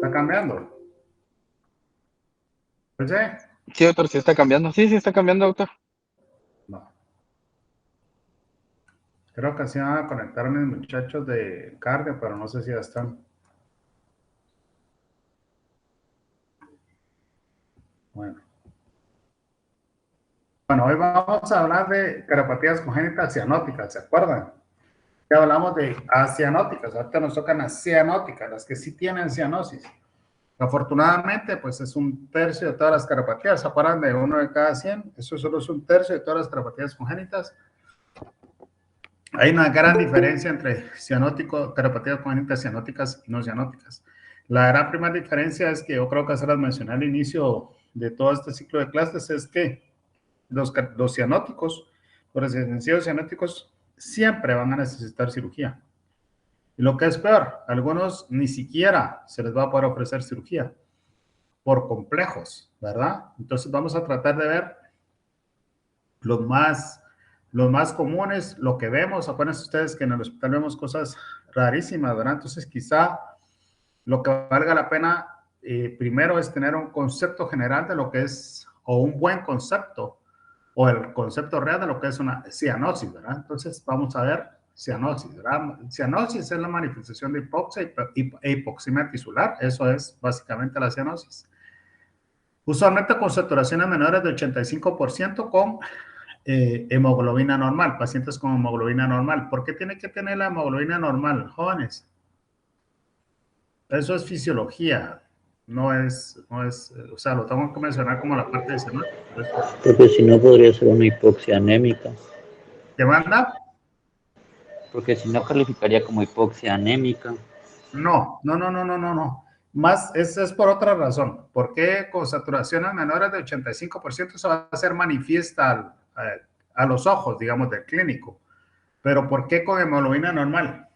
¿Está cambiando? ¿Oye? Sí, doctor, sí está cambiando. Sí, sí está cambiando, doctor. No. Creo que así van a conectar mis muchachos de carga, pero no sé si ya están. Bueno. Bueno, hoy vamos a hablar de cardiopatías congénitas cianóticas, ¿se acuerdan? Ya hablamos de acianóticas, ahorita nos tocan las cianóticas, las que sí tienen cianosis. Afortunadamente, pues es un tercio de todas las cardiopatías, ¿se acuerdan de uno de cada 100? Eso solo es un tercio de todas las cardiopatías congénitas. Hay una gran diferencia entre cianótico, cardiopatías congénitas cianóticas y no cianóticas. La gran primera diferencia es que yo creo que se las mencioné al inicio de todo este ciclo de clases, es que los cianóticos, los residenciados cianóticos, siempre van a necesitar cirugía. Y lo que es peor, a algunos ni siquiera se les va a poder ofrecer cirugía por complejos, ¿verdad? Entonces vamos a tratar de ver los más, los más comunes, lo que vemos. Acuérdense ustedes que en el hospital vemos cosas rarísimas, ¿verdad? Entonces quizá lo que valga la pena primero es tener un concepto general de lo que es, o un buen concepto, o el concepto real de lo que es una cianosis, ¿verdad? Entonces vamos a ver cianosis, ¿verdad? Cianosis es la manifestación de hipoxia e hipoxemia tisular, eso es básicamente la cianosis. Usualmente con saturaciones menores de 85% con hemoglobina normal, pacientes con hemoglobina normal. ¿Por qué tiene que tener la hemoglobina normal, jóvenes? Eso es fisiología, no es, o sea, lo tengo que mencionar como la parte de cianosis. Porque si no podría ser una hipoxia anémica. ¿Qué manda? Porque si no calificaría como hipoxia anémica. No, no, no, no, no, no, no. Más, es por otra razón. ¿Por qué con saturaciones menores de 85% se va a hacer manifiesta a los ojos, digamos, del clínico? Pero ¿por qué con hemoglobina normal?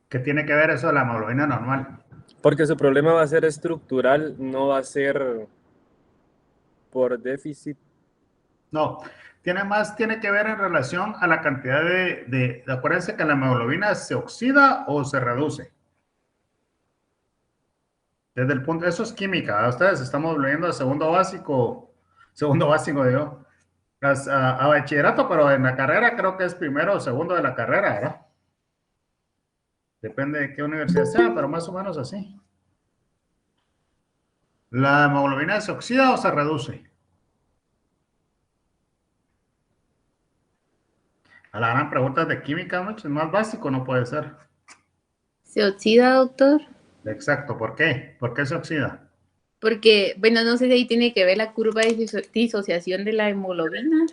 ¿Qué tiene que ver eso de la hemoglobina normal? Porque su problema va a ser estructural, no va a ser por déficit. No, tiene que ver en relación a la cantidad acuérdense que la hemoglobina se oxida o se reduce. Desde el punto, eso es química, ustedes estamos leyendo a segundo básico, digo, a bachillerato, pero en la carrera creo que es primero o segundo de la carrera, ¿verdad? Depende de qué universidad sea, pero más o menos así. ¿La hemoglobina se oxida o se reduce? A la gran pregunta de química, mucho más básico no puede ser. ¿Se oxida, doctor? Exacto, ¿por qué? ¿Por qué se oxida? Porque, bueno, no sé si ahí tiene que ver la curva de disociación de la hemoglobina.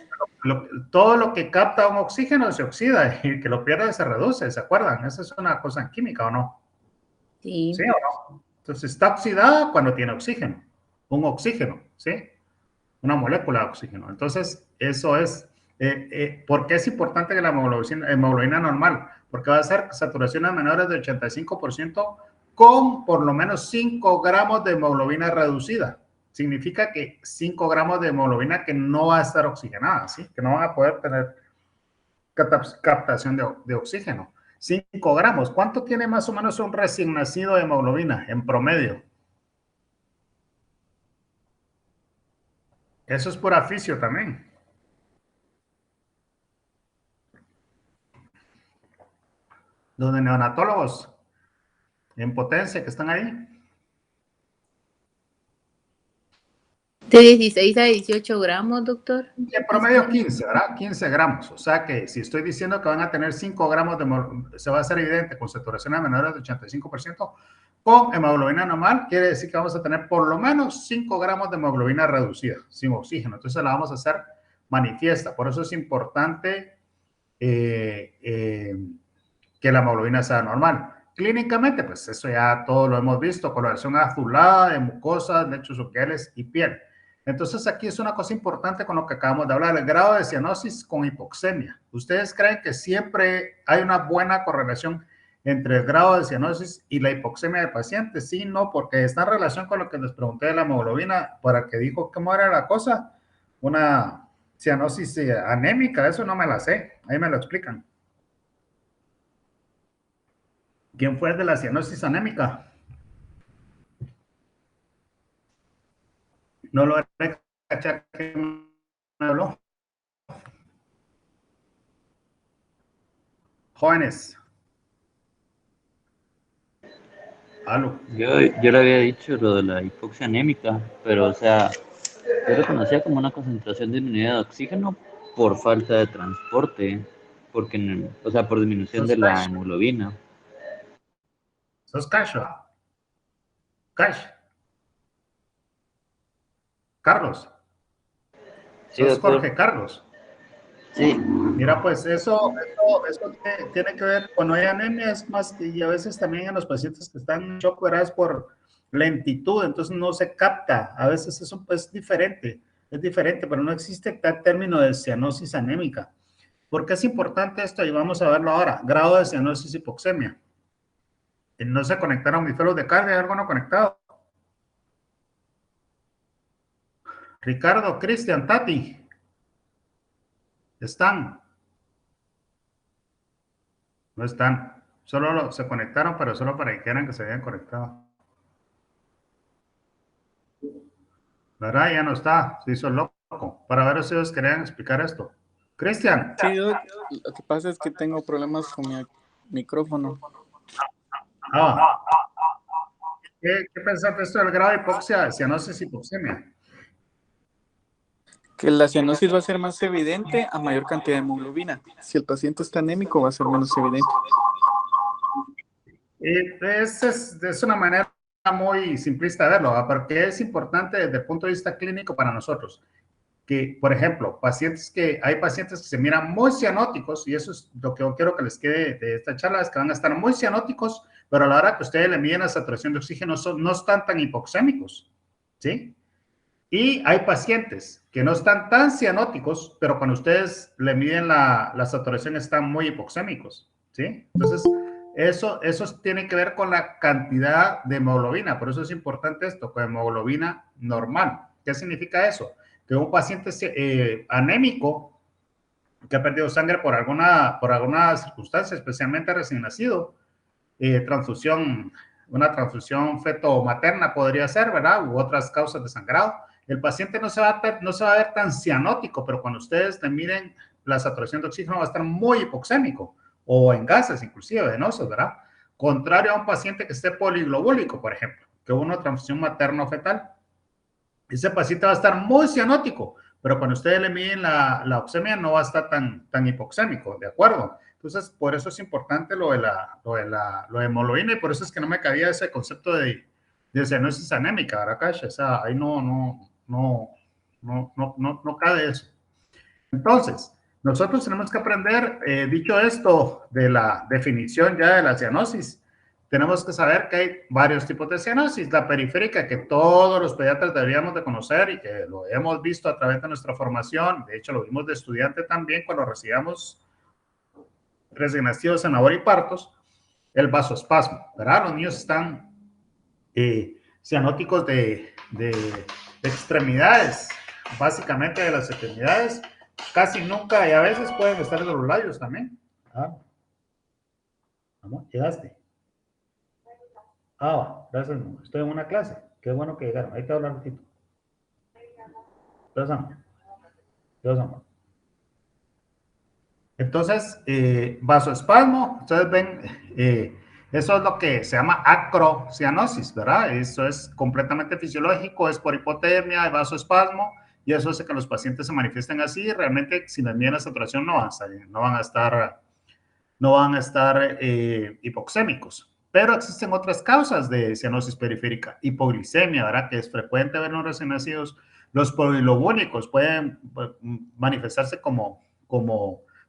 Todo lo que capta un oxígeno se oxida y que lo pierde se reduce, ¿se acuerdan? Esa es una cosa en química, ¿o no? Sí. ¿Sí o no? Entonces está oxidada cuando tiene oxígeno, un oxígeno, ¿sí? Una molécula de oxígeno. Entonces, eso es, ¿por qué es importante que la hemoglobina normal? Porque va a ser saturaciones menores de 85% con por lo menos 5 gramos de hemoglobina reducida. Significa que 5 gramos de hemoglobina que no va a estar oxigenada, ¿sí? Que no van a poder tener captación de oxígeno. 5 gramos. ¿Cuánto tiene más o menos un recién nacido de hemoglobina en promedio? Eso es por aficio también. Los de neonatólogos en potencia que están ahí. De 16 a 18 gramos, doctor. En promedio 15, ¿verdad? 15 gramos. O sea que si estoy diciendo que van a tener 5 gramos se va a hacer evidente con saturaciones menores de 85%, con hemoglobina normal, quiere decir que vamos a tener por lo menos 5 gramos de hemoglobina reducida, sin oxígeno. Entonces la vamos a hacer manifiesta. Por eso es importante que la hemoglobina sea normal. Clínicamente, pues eso ya todo lo hemos visto, coloración azulada de mucosas, lechos oculares y piel. Entonces aquí es una cosa importante con lo que acabamos de hablar, el grado de cianosis con hipoxemia. ¿Ustedes creen que siempre hay una buena correlación entre el grado de cianosis y la hipoxemia del paciente? Sí, no, porque está en relación con lo que les pregunté de la hemoglobina, para que dijo cómo era la cosa, una cianosis anémica, eso no me la sé, ahí me lo explican. ¿Quién fue el de la cianosis anémica? No lo haré cachar que me habló. Jóvenes. Aló. Yo le había dicho lo de la hipoxia anémica, pero o sea, yo lo conocía como una concentración disminuida de oxígeno por falta de transporte, porque, o sea, por disminución de Sos la cash. hemoglobina. Sos cash. Cash. Carlos. Sí, Sos doctor. Jorge Carlos. Sí, Mira, pues eso tiene que ver, cuando hay anemia, es más que, y a veces también en los pacientes que están en shock, ¿verdad? Es por lentitud, entonces no se capta. A veces eso es diferente, pero no existe tal término de cianosis anémica. ¿Por qué es importante esto? Y vamos a verlo ahora. Grado de cianosis hipoxemia. No se conectaron mis pelos de carga, ¿hay algo no conectado? Ricardo, Cristian, Tati, ¿están? No están. Solo se conectaron, pero solo para que quieran que se habían conectado. ¿Verdad? Ya no está. Se hizo loco. Para ver si ellos querían explicar esto. Cristian. Sí, Doc, lo que pasa es que tengo problemas con mi micrófono. ¿Qué pensaste de esto del grado de hipoxia, cianosis hipoxemia? Que la cianosis va a ser más evidente a mayor cantidad de hemoglobina. Si el paciente está anémico, va a ser menos evidente. Es una manera muy simplista de verlo, ¿verdad? Porque es importante desde el punto de vista clínico para nosotros. Que, por ejemplo, hay pacientes que se miran muy cianóticos, y eso es lo que yo quiero que les quede de esta charla, es que van a estar muy cianóticos, pero a la hora que ustedes le miden la saturación de oxígeno no están tan hipoxémicos, ¿sí? Y hay pacientes que no están tan cianóticos, pero cuando ustedes le miden la saturación están muy hipoxémicos, ¿sí? Entonces, eso tiene que ver con la cantidad de hemoglobina, por eso es importante esto, con hemoglobina normal. ¿Qué significa eso? Que un paciente anémico que ha perdido sangre por alguna circunstancia, especialmente recién nacido, una transfusión feto-materna podría ser, ¿verdad? U otras causas de sangrado. El paciente no se va a ver tan cianótico, pero cuando ustedes le miden la saturación de oxígeno va a estar muy hipoxémico, o en gases, inclusive venosos, ¿verdad? Contrario a un paciente que esté poliglobúlico, por ejemplo, que hubo una transfusión materno-fetal. Ese paciente va a estar muy cianótico, pero cuando ustedes le miden la oxemia no va a estar tan hipoxémico, ¿de acuerdo? Entonces, por eso es importante lo de hemoglobina, y por eso es que no me cabía ese concepto de cianosis anémica, ¿verdad, Cash? O sea, ahí no cabe eso. Entonces, nosotros tenemos que aprender, dicho esto de la definición ya de la cianosis, tenemos que saber que hay varios tipos de cianosis. La periférica, que todos los pediatras deberíamos de conocer y que lo hemos visto a través de nuestra formación, de hecho lo vimos de estudiante también cuando recibíamos recién nacidos en labor y partos, el vasoespasmo, ¿verdad? Los niños están cianóticos de extremidades, básicamente de las extremidades, casi nunca, y a veces pueden estar de los labios también. ¿Vamos? ¿Llegaste? Gracias, estoy en una clase. Qué bueno que llegaron. Ahí te hablo un ratito. Dios. Entonces, vasoespasmo, ustedes ven, eso es lo que se llama acrocianosis, ¿verdad? Eso es completamente fisiológico, es por hipotermia, hay vasoespasmo, y eso hace que los pacientes se manifiesten así. Realmente, si les miden la saturación, no van a estar hipoxémicos. Pero existen otras causas de cianosis periférica, hipoglicemia, ¿verdad? Que es frecuente ver en los recién nacidos. Los polilobúlicos pueden manifestarse como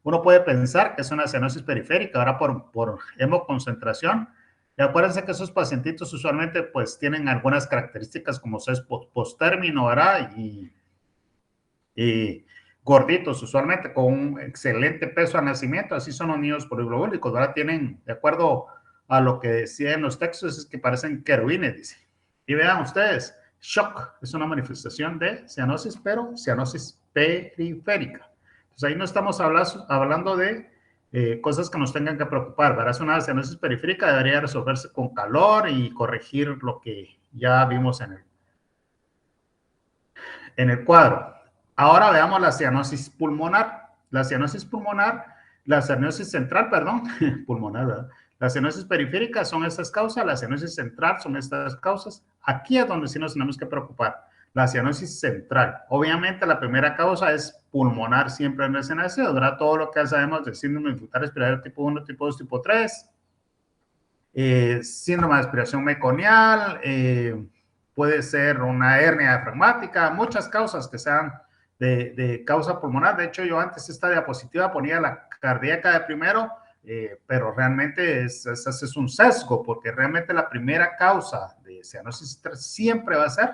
uno puede pensar que es una cianosis periférica, ¿verdad? Por hemoconcentración. Y acuérdense que esos pacientitos usualmente pues tienen algunas características como es postérmino, ¿verdad? Y gorditos, usualmente con un excelente peso al nacimiento, así son los niños poliglobúlicos, ¿verdad? Tienen, de acuerdo a lo que decía en los textos, es que parecen querubines, dice. Y vean ustedes, shock es una manifestación de cianosis, pero cianosis periférica. Entonces ahí no estamos hablando de cosas que nos tengan que preocupar, ¿verdad? Es una cianosis periférica, debería resolverse con calor y corregir lo que ya vimos en el cuadro. Ahora veamos la cianosis pulmonar. La cianosis central, perdón, pulmonar, ¿verdad? La cianosis periférica son estas causas, la cianosis central son estas causas. Aquí es donde sí nos tenemos que preocupar. La cianosis central. Obviamente la primera causa es pulmonar siempre en recién nacido, ¿verdad? Todo lo que ya sabemos del síndrome de dificultad respiratoria tipo 1, tipo 2, tipo 3. Síndrome de aspiración meconial, puede ser una hernia diafragmática, muchas causas que sean de causa pulmonar. De hecho, yo antes esta diapositiva ponía la cardíaca de primero, pero realmente ese es un sesgo, porque realmente la primera causa de cianosis siempre va a ser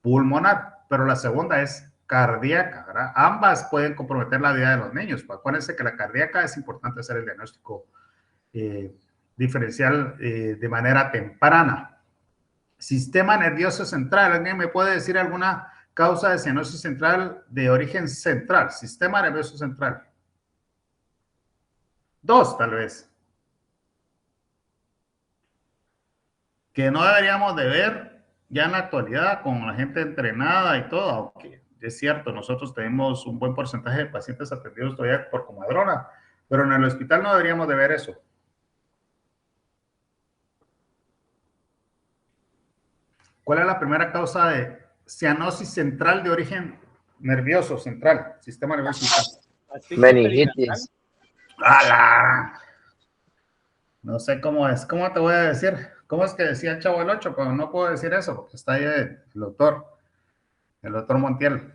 pulmonar, pero la segunda es cardíaca, ¿verdad? Ambas pueden comprometer la vida de los niños. Acuérdense que la cardíaca es importante hacer el diagnóstico diferencial de manera temprana. Sistema nervioso central. ¿Alguien me puede decir alguna causa de cianosis central de origen central? Sistema nervioso central. 2, tal vez. Que no deberíamos de ver ya en la actualidad con la gente entrenada y todo, aunque es cierto, nosotros tenemos un buen porcentaje de pacientes atendidos todavía por comadrona, pero en el hospital no deberíamos de ver eso. ¿Cuál es la primera causa de cianosis central de origen nervioso central? Sistema nervioso central. Meningitis. ¡Hala! No sé cómo es. ¿Cómo te voy a decir? ¿Cómo es que decía el Chavo del 8? Pero no puedo decir eso porque está ahí el doctor Montiel.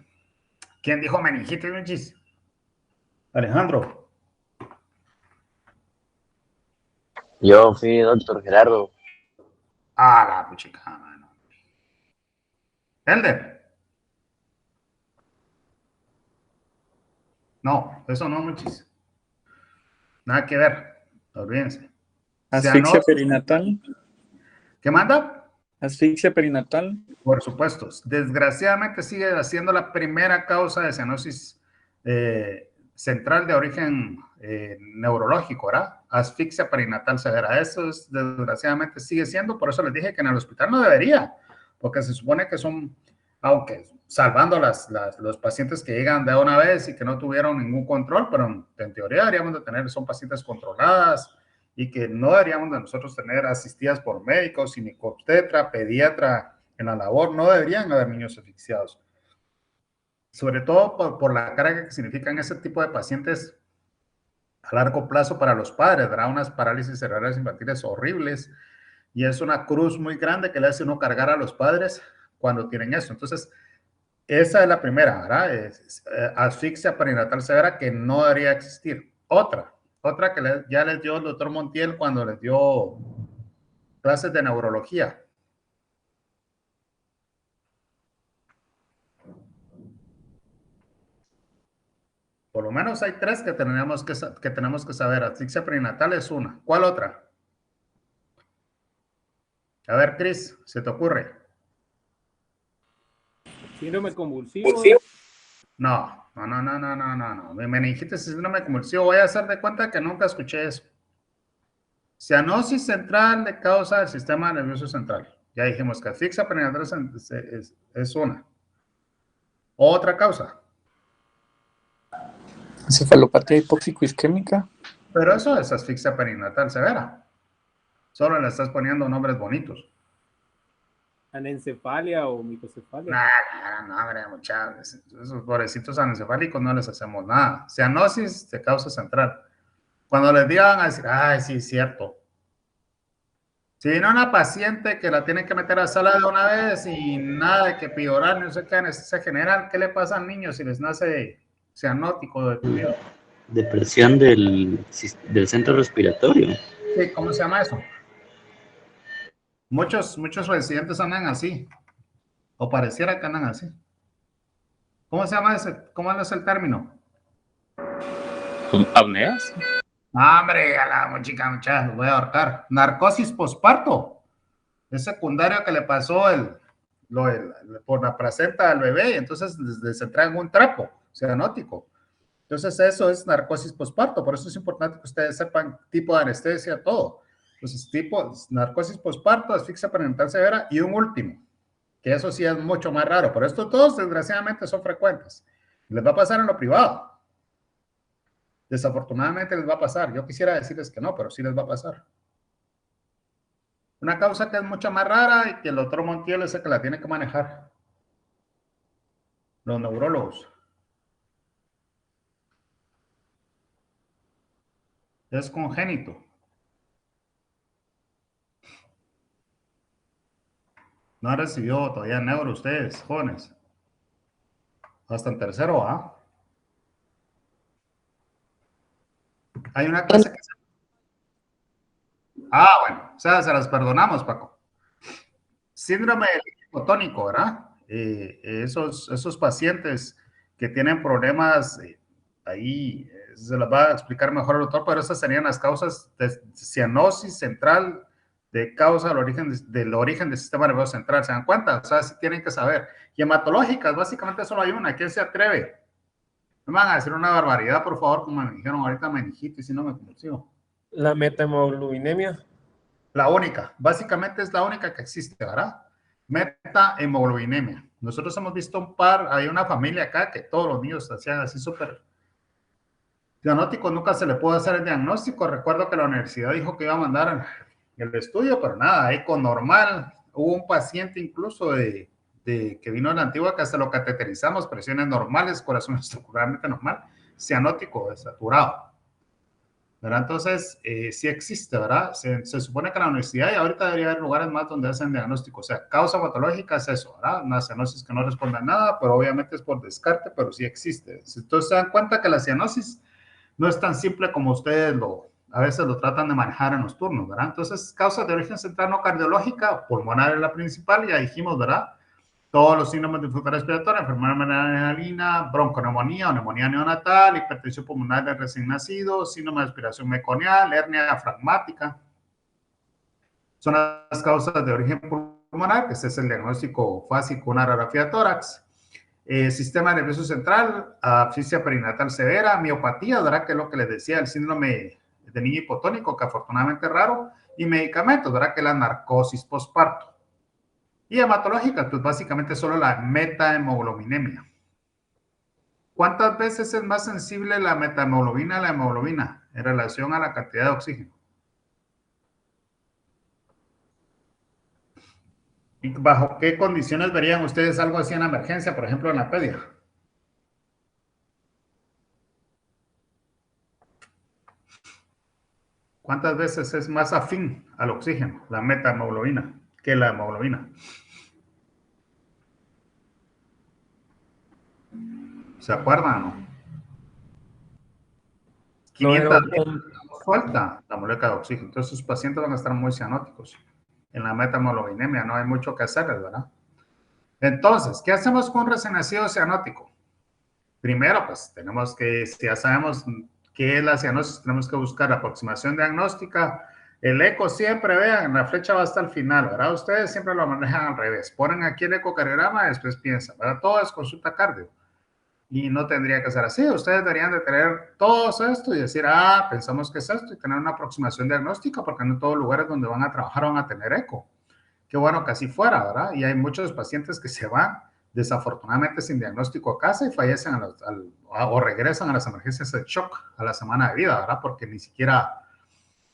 ¿Quién dijo meningitis, Michis? Alejandro. Yo fui doctor Gerardo. La puchica, mano. Elder. No, eso no, Michis. Nada que ver. Olvídense. Asfixia perinatal. ¿Qué manda? Asfixia perinatal. Por supuesto. Desgraciadamente sigue siendo la primera causa de cianosis central de origen neurológico, ¿verdad? Asfixia perinatal severa. Eso desgraciadamente sigue siendo, por eso les dije que en el hospital no debería, porque se supone que son, aunque salvando los pacientes que llegan de una vez y que no tuvieron ningún control, pero en teoría deberíamos de tener, son pacientes controladas, y que no deberíamos de nosotros tener asistidas por médicos, ginecobstetra, pediatra en la labor, no deberían haber niños asfixiados. Sobre todo por la carga que significan ese tipo de pacientes a largo plazo para los padres, ¿verdad? Unas parálisis cerebrales infantiles horribles, y es una cruz muy grande que le hace uno cargar a los padres cuando tienen eso. Entonces, esa es la primera, ¿verdad? Asfixia perinatal severa que no debería existir. Otra que ya les dio el doctor Montiel cuando les dio clases de neurología. Por lo menos hay 3 que tenemos que saber. Asfixia perinatal es una. ¿Cuál otra? A ver, Cris, ¿se te ocurre? Síndrome convulsivo. No. Mi meningitis es síndrome convulsivo. Voy a hacer de cuenta que nunca escuché eso. Cianosis central de causa del sistema nervioso central. Ya dijimos que asfixia perinatal es una. Otra causa. Encefalopatía hipóxico-isquémica. Pero eso es asfixia perinatal severa. Solo le estás poniendo nombres bonitos. Anencefalia o microcefalia. No, hombre, muchachos. Esos pobrecitos anencefálicos no les hacemos nada. Cianosis de causa central. Cuando les digan a decir, ay, sí, es cierto. Si viene una paciente que la tienen que meter a sala de una vez y nada de que piorar, no sé qué anestesia general, ¿qué le pasa al niño si les nace cianótico de cuidado? Depresión del centro respiratorio. Sí, ¿cómo se llama eso? Muchos residentes andan así, o pareciera que andan así. ¿Cómo se llama ese? ¿Cómo es el término? ¿Apneas? Hombre, a la muchacha, los voy a ahorcar. Narcosis posparto. Es secundario que le pasó por la placenta al bebé y entonces se traen un trapo. cianótico. Entonces eso es narcosis posparto, por eso es importante que ustedes sepan tipo de anestesia, todo. Entonces narcosis posparto, asfixia perinatal severa y un último, que eso sí es mucho más raro, pero estos todos desgraciadamente son frecuentes. Les va a pasar en lo privado. Desafortunadamente les va a pasar. Yo quisiera decirles que no, pero sí les va a pasar. Una causa que es mucho más rara y que el doctor Montiel es el que la tiene que manejar. Los neurólogos. Es congénito. No han recibido todavía neuro ustedes, jóvenes. Hasta en tercero, ¿ah? Hay una clase que se... Ah, bueno, o sea, se las perdonamos, Paco. Síndrome del hipotónico, ¿verdad? Esos pacientes que tienen problemas, ahí se las va a explicar mejor el doctor, pero esas serían las causas de cianosis central, de causa del origen del sistema nervioso central. ¿Se dan cuenta? O sea, sí tienen que saber. Y hematológicas, básicamente solo hay una. ¿Quién se atreve? No me van a decir una barbaridad, por favor, como me dijeron ahorita meningitis, si no me consigo. La metahemoglobinemia. La única, básicamente es la única que existe, ¿verdad? Metahemoglobinemia. Nosotros hemos visto un par, hay una familia acá que todos los niños hacían así súper cianóticos, nunca se le pudo hacer el diagnóstico. Recuerdo que la universidad dijo que iba a mandar el estudio, pero nada, eco normal. Hubo un paciente incluso que vino de la antigua que hasta lo cateterizamos, presiones normales, corazón estructuralmente normal, cianótico desaturado. ¿Verdad? Entonces, sí existe, ¿verdad? Se supone que en la universidad y ahorita debería haber lugares más donde hacen diagnóstico. O sea, causa patológica es eso, ¿verdad? Una cianosis que no responde a nada, pero obviamente es por descarte, pero sí existe. Entonces, se dan cuenta que la cianosis no es tan simple como ustedes a veces lo tratan de manejar en los turnos, ¿verdad? Entonces, causas de origen central no cardiológica, pulmonar es la principal, ya dijimos, ¿verdad? Todos los síndromes de dificultad respiratoria, enfermedad renal, bronconeumonía o neumonía neonatal, hipertensión pulmonar del recién nacido, síndrome de aspiración meconial, hernia diafragmática. Son las causas de origen pulmonar, que ese es el diagnóstico fácil con una radiografía de tórax. Sistema nervioso central, asfixia perinatal severa, miopatía, ¿verdad? Que es lo que les decía, el síndrome de niño hipotónico, que afortunadamente es raro, y medicamentos, ¿verdad? Que es la narcosis postparto. Y hematológica, pues básicamente solo la metahemoglobinemia. ¿Cuántas veces es más sensible la metahemoglobina a la hemoglobina en relación a la cantidad de oxígeno? ¿Y bajo qué condiciones verían ustedes algo así en emergencia, por ejemplo en la pedia? ¿Cuántas veces es más afín al oxígeno, la metahemoglobina, que la hemoglobina? ¿Se acuerdan o no? 500 falta la molécula de oxígeno. Entonces, sus pacientes van a estar muy cianóticos. En la metamoglobinemia no hay mucho que hacer, ¿verdad? Entonces, ¿qué hacemos con un recién nacido cianótico? Primero, pues, tenemos que, si ya sabemos qué es la cianosis, tenemos que buscar la aproximación diagnóstica. El eco siempre, vean, la flecha va hasta el final, ¿verdad? Ustedes siempre lo manejan al revés. Ponen aquí el ecocardiograma y después piensan, ¿verdad? Todo es consulta cardio. Y no tendría que ser así. Ustedes deberían de tener todo esto y decir, pensamos que es esto y tener una aproximación diagnóstica porque no en todos los lugares donde van a trabajar van a tener eco. Qué bueno que así fuera, ¿verdad? Y hay muchos pacientes que se van desafortunadamente sin diagnóstico a casa y fallecen o regresan a las emergencias de shock a la semana de vida, ¿verdad? Porque ni siquiera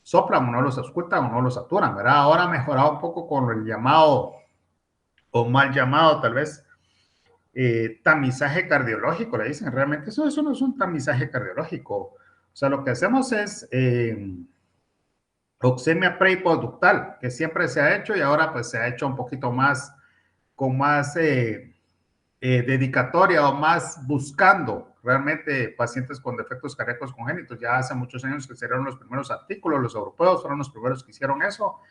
soplan o no los auscultan o no los saturan, ¿verdad? Ahora ha mejorado un poco con el llamado o mal llamado tal vez tamizaje cardiológico, le dicen. Realmente eso no es un tamizaje cardiológico. O sea, lo que hacemos es oxemia pre y postductal, que siempre se ha hecho y ahora pues se ha hecho un poquito más, con más dedicatoria o más buscando realmente pacientes con defectos cardíacos congénitos. Ya hace muchos años que se hicieron los primeros artículos, los europeos fueron los primeros que hicieron eso.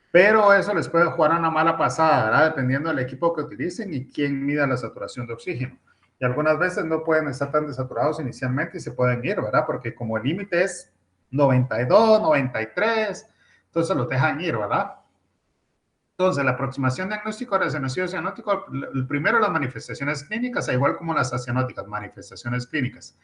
Pero eso les puede jugar una mala pasada, ¿verdad? Dependiendo del equipo que utilicen y quién mida la saturación de oxígeno. Y algunas veces no pueden estar tan desaturados inicialmente y se pueden ir, ¿verdad? Porque como el límite es 92, 93, entonces los dejan ir, ¿verdad? Entonces, la aproximación diagnóstico recién nacido cianótico, el primero las manifestaciones clínicas, igual como las acianóticas, manifestaciones clínicas.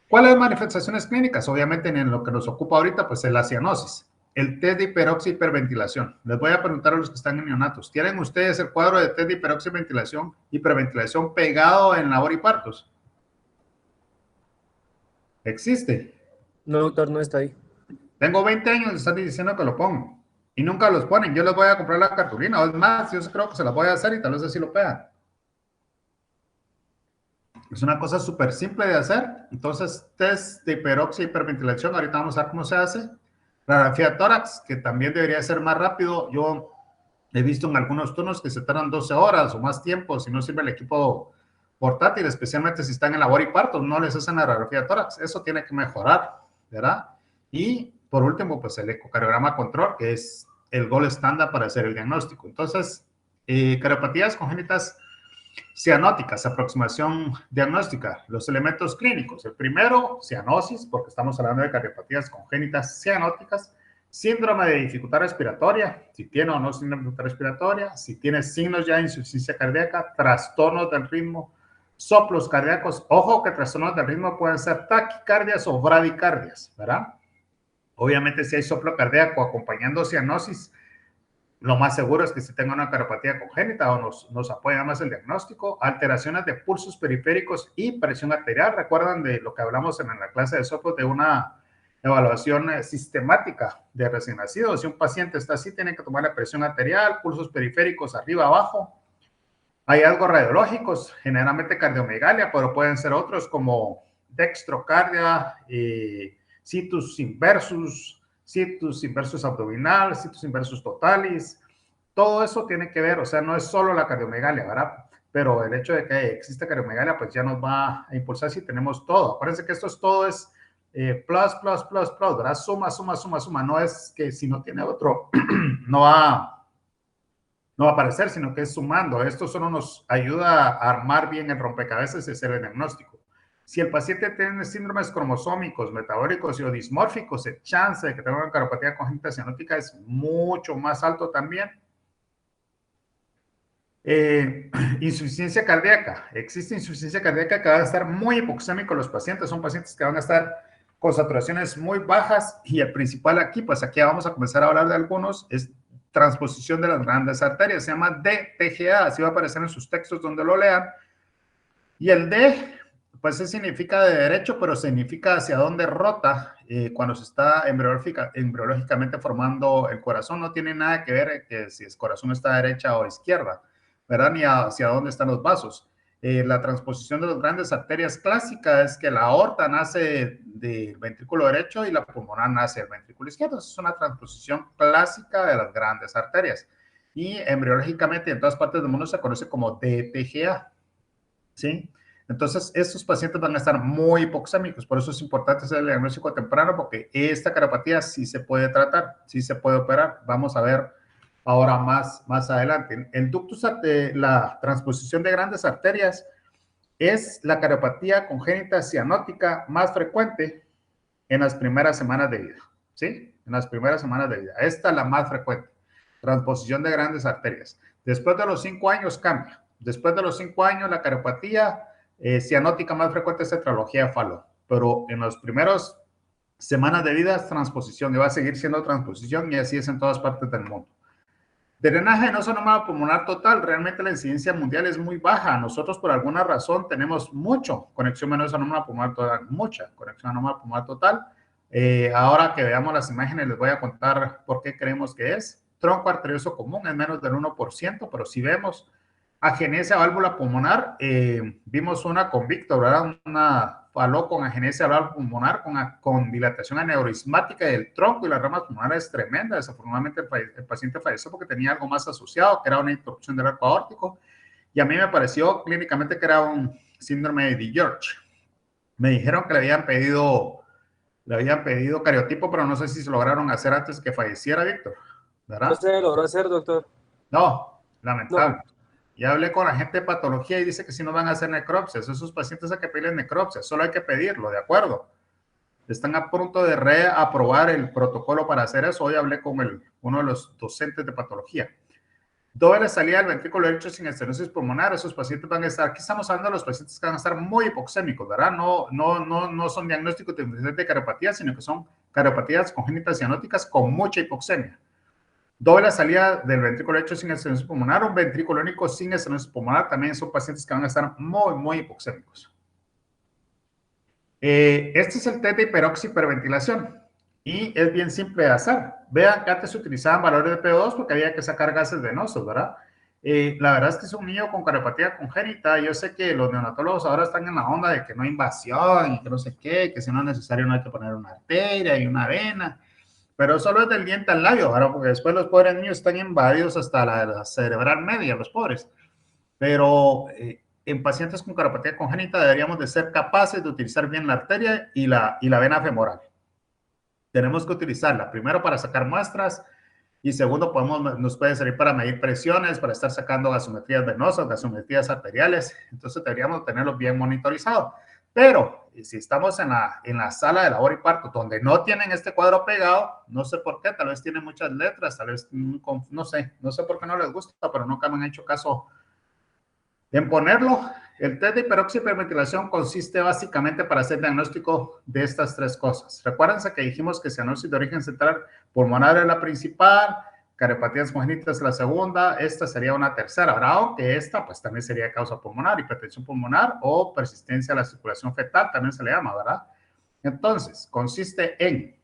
¿Cuáles manifestaciones clínicas? Obviamente en lo que nos ocupa ahorita, pues es la cianosis. El test de hiperoxia-hiperventilación. Les voy a preguntar a los que están en neonatos. ¿Tienen ustedes el cuadro de test de hiperventilación pegado en labor y partos? ¿Existe? No, doctor, no está ahí. Tengo 20 años y están diciendo que lo pongo. Y nunca los ponen. Yo les voy a comprar la cartulina. O es más, yo creo que se las voy a hacer y tal vez así lo pegan. Es una cosa súper simple de hacer. Entonces, test de hiperoxia y hiperventilación. Ahorita vamos a ver cómo se hace. Radiografía de tórax, que también debería ser más rápido. Yo he visto en algunos turnos que se tardan 12 horas o más tiempo si no sirve el equipo portátil, especialmente si están en labor y partos, no les hacen la radiografía de tórax. Eso tiene que mejorar, ¿verdad? Y por último, pues el ecocardiograma control, que es el gol estándar para hacer el diagnóstico. Entonces, cardiopatías congénitas cianóticas, aproximación diagnóstica, los elementos clínicos. El primero, cianosis, porque estamos hablando de cardiopatías congénitas cianóticas, síndrome de dificultad respiratoria, si tiene o no síndrome de dificultad respiratoria, si tiene signos ya de insuficiencia cardíaca, trastornos del ritmo, soplos cardíacos. Ojo que trastornos del ritmo pueden ser taquicardias o bradicardias, ¿verdad? Obviamente, si hay soplo cardíaco acompañando cianosis, lo más seguro es que se tenga una cardiopatía congénita o nos apoya más el diagnóstico. Alteraciones de pulsos periféricos y presión arterial. Recuerdan de lo que hablamos en la clase de soplos de una evaluación sistemática de recién nacidos. Si un paciente está así, tiene que tomar la presión arterial, pulsos periféricos arriba, abajo. Hay hallazgos radiológicos, generalmente cardiomegalia, pero pueden ser otros como dextrocardia, situs inversus abdominal, situs inversus totalis. Todo eso tiene que ver, o sea, no es solo la cardiomegalia, ¿verdad? Pero el hecho de que exista cardiomegalia, pues ya nos va a impulsar si tenemos todo. Acuérdense que todo es plus, ¿verdad? Suma. No es que si no tiene otro, no va a aparecer, sino que es sumando. Esto solo nos ayuda a armar bien el rompecabezas y hacer el diagnóstico. Si el paciente tiene síndromes cromosómicos, metabólicos y o dismórficos, el chance de que tenga una cardiopatia congénita cianótica es mucho más alto también. Insuficiencia cardíaca. Existe insuficiencia cardíaca que va a estar muy hipoxémico los pacientes. Son pacientes que van a estar con saturaciones muy bajas y el principal aquí, pues aquí vamos a comenzar a hablar de algunos, es transposición de las grandes arterias. Se llama DTGA, así va a aparecer en sus textos donde lo lean. Y el D, pues significa de derecho, pero significa hacia dónde rota cuando se está embriológicamente formando el corazón. No tiene nada que ver que si el corazón está a derecha o a izquierda, ¿verdad? Ni hacia dónde están los vasos. La transposición de las grandes arterias clásica es que la aorta nace del ventrículo derecho y la pulmonar nace del ventrículo izquierdo. Es una transposición clásica de las grandes arterias. Y embriológicamente en todas partes del mundo se conoce como DTGA, ¿sí? Entonces, estos pacientes van a estar muy hipoxémicos, por eso es importante hacer el diagnóstico temprano, porque esta cardiopatia sí se puede tratar, sí se puede operar. Vamos a ver ahora más adelante. El ductus, la transposición de grandes arterias es la cardiopatía congénita cianótica más frecuente en las primeras semanas de vida, ¿sí? En las primeras semanas de vida. Esta es la más frecuente, transposición de grandes arterias. Después de los 5 años cambia. Después de los 5 años la cardiopatía cianótica más frecuente es tetralogía de Fallot, pero en los primeros semanas de vida es transposición y va a seguir siendo transposición y así es en todas partes del mundo. Drenaje no sonoma pulmonar total, realmente la incidencia mundial es muy baja. Nosotros por alguna razón tenemos mucho conexión venosa sonoma pulmonar total, mucha conexión sonoma pulmonar total. Ahora que veamos las imágenes les voy a contar por qué creemos que es. Tronco arterioso común es menos del 1%, pero si vemos agenesia válvula pulmonar, vimos una con Víctor, ¿verdad? Una Fallot con agenesia válvula pulmonar, con dilatación aneurismática del tronco y las ramas pulmonares tremenda. Desafortunadamente el paciente falleció porque tenía algo más asociado, que era una interrupción del arco aórtico, y a mí me pareció clínicamente que era un síndrome de George. Me dijeron que le habían pedido cariotipo, pero no sé si se lograron hacer antes que falleciera Víctor, ¿verdad? No se logró hacer, doctor. No, lamentable. No. Ya hablé con la gente de patología y dice que si no van a hacer necropsias, esos pacientes hay que pedirles necropsias, solo hay que pedirlo, ¿de acuerdo? Están a punto de reaprobar el protocolo para hacer eso. Hoy hablé con uno de los docentes de patología. Doble salida del ventrículo derecho sin estenosis pulmonar. Esos pacientes van a estar, aquí estamos hablando de los pacientes que van a estar muy hipoxémicos, ¿verdad? No son diagnósticos de cariopatía, sino que son cariopatías congénitas cianóticas con mucha hipoxemia. Doble salida del ventrículo derecho sin estenosis pulmonar, un ventrículo único sin estenosis pulmonar, también son pacientes que van a estar muy hipoxémicos. Este es el test de hiperoxia-hiperventilación y es bien simple de hacer. Vean que antes se utilizaban valores de PO2 porque había que sacar gases venosos, ¿verdad? La verdad es que es un niño con cariopatía congénita. Yo sé que los neonatólogos ahora están en la onda de que no hay invasión y que no sé qué, que si no es necesario no hay que poner una arteria y una vena, pero solo es del diente al labio, ¿verdad? Porque después los pobres niños están invadidos hasta la cerebral media, los pobres. Pero en pacientes con cariopatía congénita deberíamos de ser capaces de utilizar bien la arteria y la vena femoral. Tenemos que utilizarla primero para sacar muestras y segundo nos puede servir para medir presiones, para estar sacando gasometrías venosas, gasometrías arteriales. Entonces deberíamos tenerlos bien monitorizados. Pero si estamos en la sala de labor y parto donde no tienen este cuadro pegado, no sé por qué, tal vez tienen muchas letras, tal vez no sé por qué no les gusta, pero nunca me han hecho caso en ponerlo. El test de hiperoxia y hiperventilación consiste básicamente para hacer diagnóstico de estas tres cosas. Recuérdense que dijimos que cianosis de origen central pulmonar es la principal, cariopatías congénitas es la segunda, esta sería una tercera, ¿verdad? Aunque esta pues también sería causa pulmonar, hipertensión pulmonar o persistencia de la circulación fetal, también se le llama, ¿verdad? Entonces, consiste en,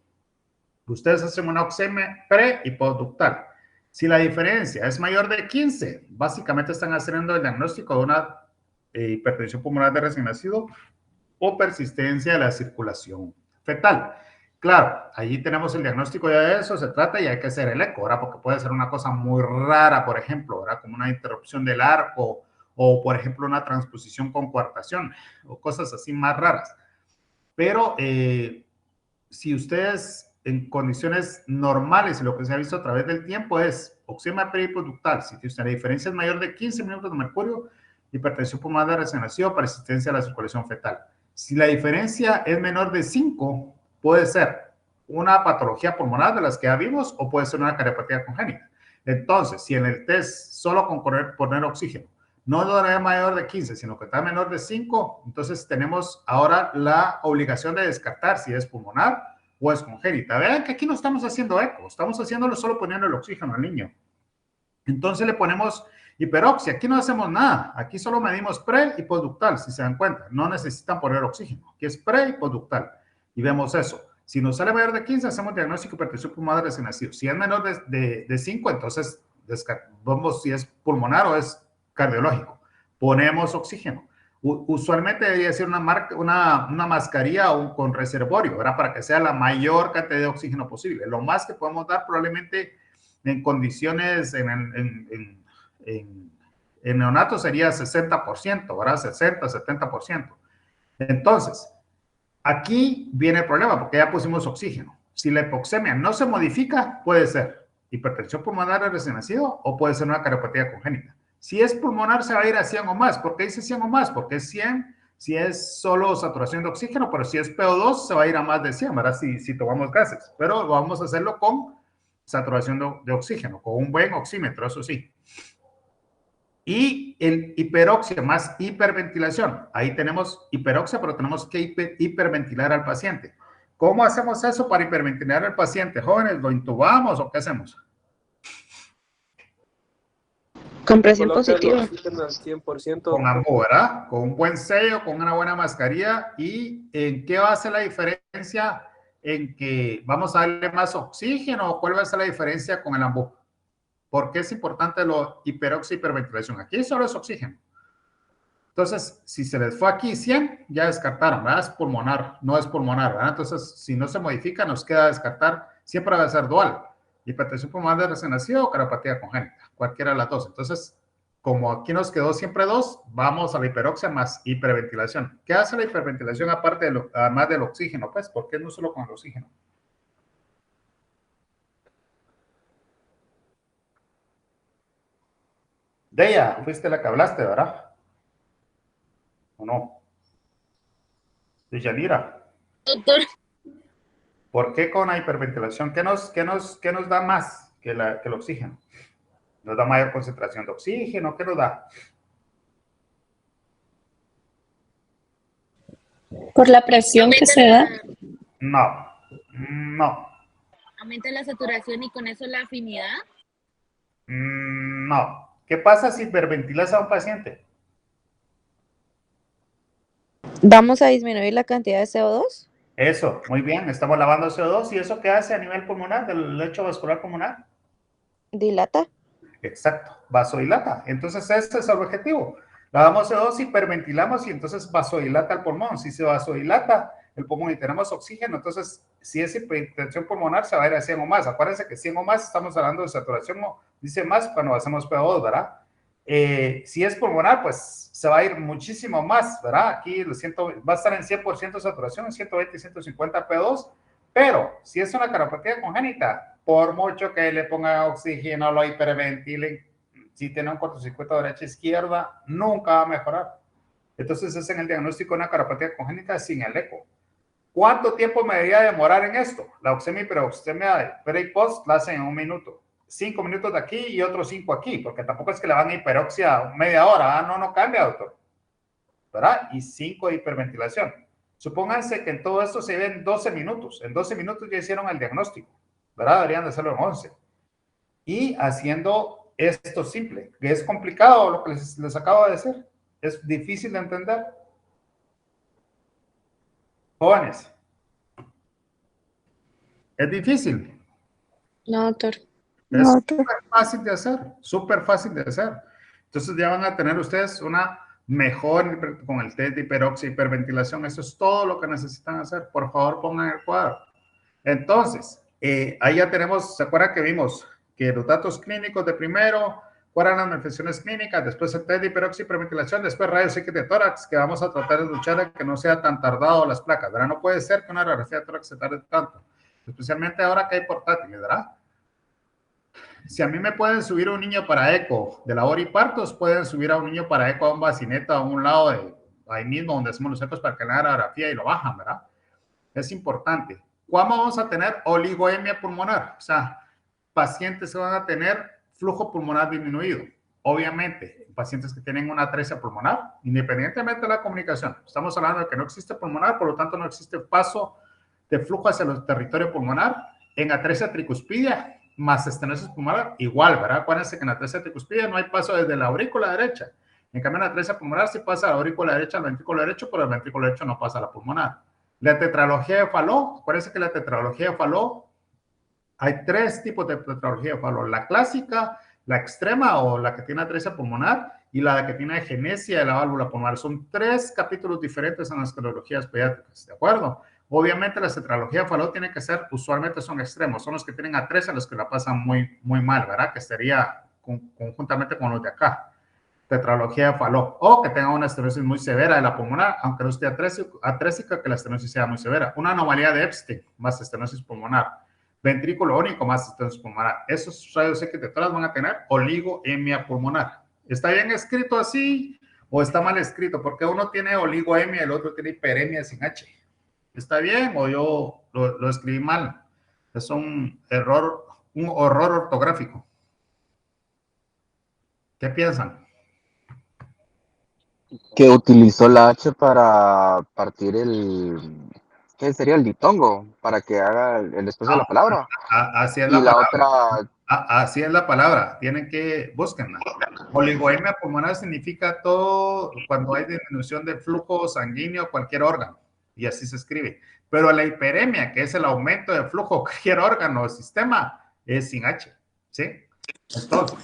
ustedes hacen una oxemia pre y postductal. Si la diferencia es mayor de 15, básicamente están haciendo el diagnóstico de una hipertensión pulmonar de recién nacido o persistencia de la circulación fetal. Claro, allí tenemos el diagnóstico ya de eso, se trata y hay que hacer el eco, ¿verdad? Porque puede ser una cosa muy rara, por ejemplo, ¿verdad? Como una interrupción del arco o, por ejemplo, una transposición con coartación o cosas así más raras. Pero si ustedes en condiciones normales, lo que se ha visto a través del tiempo es oxemia peripoductal, si la diferencia es mayor de 15 minutos de mercurio, hipertensión pulmonar de recién nacido, persistencia de la circulación fetal. Si la diferencia es menor de 5, puede ser una patología pulmonar de las que ya vimos o puede ser una cariopatía congénita. Entonces, si en el test solo con poner oxígeno no es mayor de 15, sino que está menor de 5, entonces tenemos ahora la obligación de descartar si es pulmonar o es congénita. Vean que aquí no estamos haciendo eco, estamos haciéndolo solo poniendo el oxígeno al niño. Entonces le ponemos hiperoxia, aquí no hacemos nada, aquí solo medimos pre y postductal, si se dan cuenta, no necesitan poner oxígeno, aquí es pre y postductal, y vemos eso. Si nos sale mayor de 15, hacemos diagnóstico de hipertensión pulmonar de recién nacido. Si es menor de 5, entonces vemos si es pulmonar o es cardiológico. Ponemos oxígeno. Usualmente debería ser una mascarilla con reservorio, ¿verdad? Para que sea la mayor cantidad de oxígeno posible. Lo más que podemos dar probablemente en condiciones en neonatos sería 60%, ¿verdad? 60, 70%. Entonces, aquí viene el problema porque ya pusimos oxígeno. Si la hipoxemia no se modifica, puede ser hipertensión pulmonar de recién nacido o puede ser una cariopatía congénita. Si es pulmonar, se va a ir a 100 o más. ¿Por qué dice 100 o más? Porque es 100 si es solo saturación de oxígeno, pero si es PO2, se va a ir a más de 100, ¿verdad? Si tomamos gases. Pero vamos a hacerlo con saturación de oxígeno, con un buen oxímetro, eso sí. Y el hiperoxia más hiperventilación. Ahí tenemos hiperoxia, pero tenemos que hiperventilar al paciente. ¿Cómo hacemos eso para hiperventilar al paciente? Jóvenes, ¿lo intubamos o qué hacemos? Con presión Coloca el positiva. oxígeno al 100%. Con ambos, ¿verdad? Con un buen sello, con una buena mascarilla. ¿Y en qué va a ser la diferencia? En que vamos a darle más oxígeno o cuál va a ser la diferencia con el ambú. ¿Por qué es importante lo hiperoxia hiperventilación? Aquí solo es oxígeno. Entonces, si se les fue aquí 100, ya descartaron, ¿verdad? Es pulmonar, no es pulmonar, ¿verdad? Entonces, si no se modifica, nos queda descartar, siempre va a ser dual. Hipertensión pulmonar de recién nacido o cariopatía congénita, cualquiera de las dos. Entonces, como aquí nos quedó siempre dos, vamos a la hiperoxia más hiperventilación. ¿Qué hace la hiperventilación aparte además del oxígeno? Pues, ¿por qué no solo con el oxígeno? Deya, fuiste la que hablaste, ¿verdad? ¿O no? De Yanira. Doctor, ¿Por qué con la hiperventilación? ¿Qué nos da más que el oxígeno? Nos da mayor concentración de oxígeno. ¿Qué nos da? Por la presión que se da. No, no, Aumenta la saturación y con eso la afinidad. no. ¿Qué pasa si hiperventilas a un paciente? ¿Vamos a disminuir la cantidad de CO2? Eso, muy bien. Estamos lavando CO2. ¿Y eso qué hace a nivel pulmonar, del lecho vascular pulmonar? ¿Dilata? Exacto, vasodilata. Entonces, ese es el objetivo. Lavamos CO2, hiperventilamos y entonces vasodilata el pulmón. Si se vasodilata el pulmón y tenemos oxígeno, entonces, si es hipertensión pulmonar, se va a ir a 100 o más. Acuérdense que 100 o más estamos hablando de saturación, dice más cuando hacemos PO2, ¿verdad? Si es pulmonar, pues se va a ir muchísimo más, ¿verdad? Aquí va a estar en 100% de saturación, en 120 y 150 PO2, pero si es una cardiopatía congénita, por mucho que le pongan oxígeno, lo hiperventilen, si tiene un cortocircuito derecha-izquierda, nunca va a mejorar. Entonces es en el diagnóstico de una cardiopatía congénita sin el eco. ¿Cuánto tiempo me debería demorar en esto? La oxemia y peroxemia pre y post la hacen en 1 minuto. 5 minutos de aquí y otros 5 aquí, porque tampoco es que le van a hiperoxia media hora. No cambia, doctor. ¿Verdad? Y 5 de hiperventilación. Supónganse que en todo esto se ven 12 minutos. En 12 minutos ya hicieron el diagnóstico, ¿verdad? Deberían de hacerlo en 11. Y haciendo esto simple, que es complicado lo que les acabo de decir. Es difícil de entender. Jóvenes. Es difícil. No, doctor. Es súper fácil de hacer, súper fácil de hacer. Entonces ya van a tener ustedes una mejor con el test de hiperoxia, hiperventilación. Eso es todo lo que necesitan hacer. Por favor, pongan el cuadro. Entonces, ahí ya tenemos, ¿se acuerdan que vimos que los datos clínicos de primero, cuáles eran las manifestaciones clínicas, después el test de hiperoxia, hiperventilación, después rayos X de tórax, que vamos a tratar de luchar a que no sea tan tardado las placas, ¿verdad? No puede ser que una radiografía de tórax se tarde tanto, especialmente ahora que hay portátiles, ¿verdad? Si a mí me pueden subir a un niño para eco de labor y partos, pueden subir a un niño para eco a un bacineta a un lado de ahí mismo donde hacemos los ecos para que le hagan la radiografía y lo bajan, ¿verdad? Es importante. ¿Cuándo vamos a tener oligoemia pulmonar? O sea, pacientes que van a tener flujo pulmonar disminuido. Obviamente, pacientes que tienen una atresia pulmonar, independientemente de la comunicación. Estamos hablando de que no existe pulmonar, por lo tanto no existe paso de flujo hacia el territorio pulmonar. En atresia tricuspidia, más estenosis pulmonar, igual, ¿verdad? Acuérdense que en atresia tricuspidia no hay paso desde la aurícula derecha. En cambio, en atresia pulmonar sí pasa la aurícula derecha al ventrículo derecho, pero el ventrículo derecho no pasa a la pulmonar. La tetralogía de Fallot, acuérdense que la tetralogía de Fallot, hay 3 tipos de tetralogía de Fallot. La clásica, la extrema o la que tiene atresia pulmonar y la que tiene agenesia de la válvula pulmonar. Son 3 capítulos diferentes en las cardiologías pediátricas, ¿de acuerdo? Obviamente la tetralogía de Fallot tiene que ser, usualmente son extremos, son los que tienen atresia, los que la pasan muy mal, ¿verdad? Que sería conjuntamente con los de acá. Tetralogía de Fallot, o que tenga una estenosis muy severa de la pulmonar, aunque no esté atrésica, que la estenosis sea muy severa. Una anomalía de Epstein, más estenosis pulmonar. Ventrículo único, más estenosis pulmonar. Esos rayos X de todas van a tener oligoemia pulmonar. ¿Está bien escrito así o está mal escrito? Porque uno tiene oligoemia y el otro tiene hiperemia sin H. ¿Está bien o yo lo escribí mal? Es un error, un horror ortográfico. ¿Qué piensan? Que utilizó la H para partir ¿qué sería? El ditongo, para que haga el espacio de la palabra. Así es Y la la palabra. otra, Así es la palabra. Tienen que búsquenla. Oligoemia pulmonar significa todo cuando hay disminución del flujo sanguíneo a cualquier órgano. Y así se escribe. Pero la hiperemia, que es el aumento de flujo a cualquier órgano o sistema, es sin H. ¿Sí? Entonces,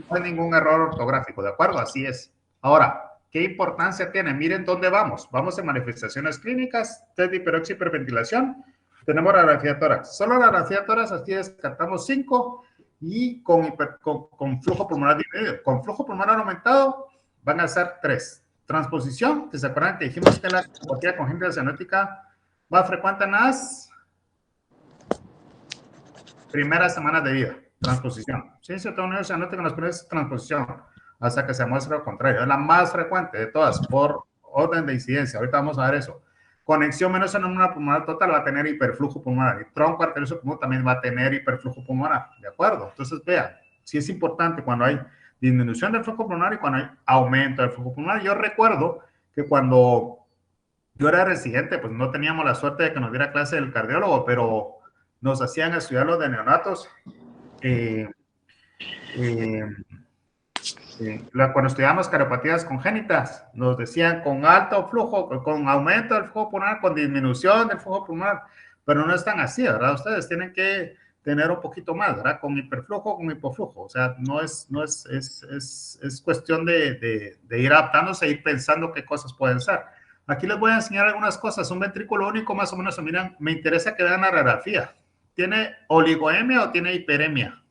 no hay ningún error ortográfico, ¿de acuerdo? Así es. Ahora, ¿qué importancia tiene? Miren dónde vamos. Vamos en manifestaciones clínicas, test de hiperoxia, hiperventilación. Tenemos radiografía de tórax. Solo la radiografía de tórax, aquí descartamos 5 y con flujo pulmonar disminuido. Con flujo pulmonar aumentado van a ser 3. Transposición, que se acuerdan que dijimos que la cardiopatía congénita cianótica más frecuente en las primeras semanas de vida. Transposición. Sí, se toma una cianótica en las primeras transposición, hasta que se muestre lo contrario. Es la más frecuente de todas por orden de incidencia. Ahorita vamos a ver eso. Conexión venosa en una pulmonar total va a tener hiperflujo pulmonar. Y tronco arterioso pulmonar también va a tener hiperflujo pulmonar. ¿De acuerdo? Entonces, vean, sí es importante cuando hay disminución del flujo pulmonar y cuando hay aumento del flujo pulmonar. Yo recuerdo que cuando yo era residente, pues no teníamos la suerte de que nos diera clase el cardiólogo, pero nos hacían estudiar los de neonatos. Cuando estudiamos cariopatías congénitas, nos decían con alto flujo, con aumento del flujo pulmonar, con disminución del flujo pulmonar, pero no están así, ¿verdad? Ustedes tienen que tener un poquito más, ¿verdad? Con hiperflujo, con hipoflujo, o sea, es cuestión de ir adaptándose e ir pensando qué cosas pueden ser. Aquí les voy a enseñar algunas cosas. Un ventrículo único, más o menos, miren, me interesa que vean la radiografía. ¿Tiene oligoemia o tiene hiperemia?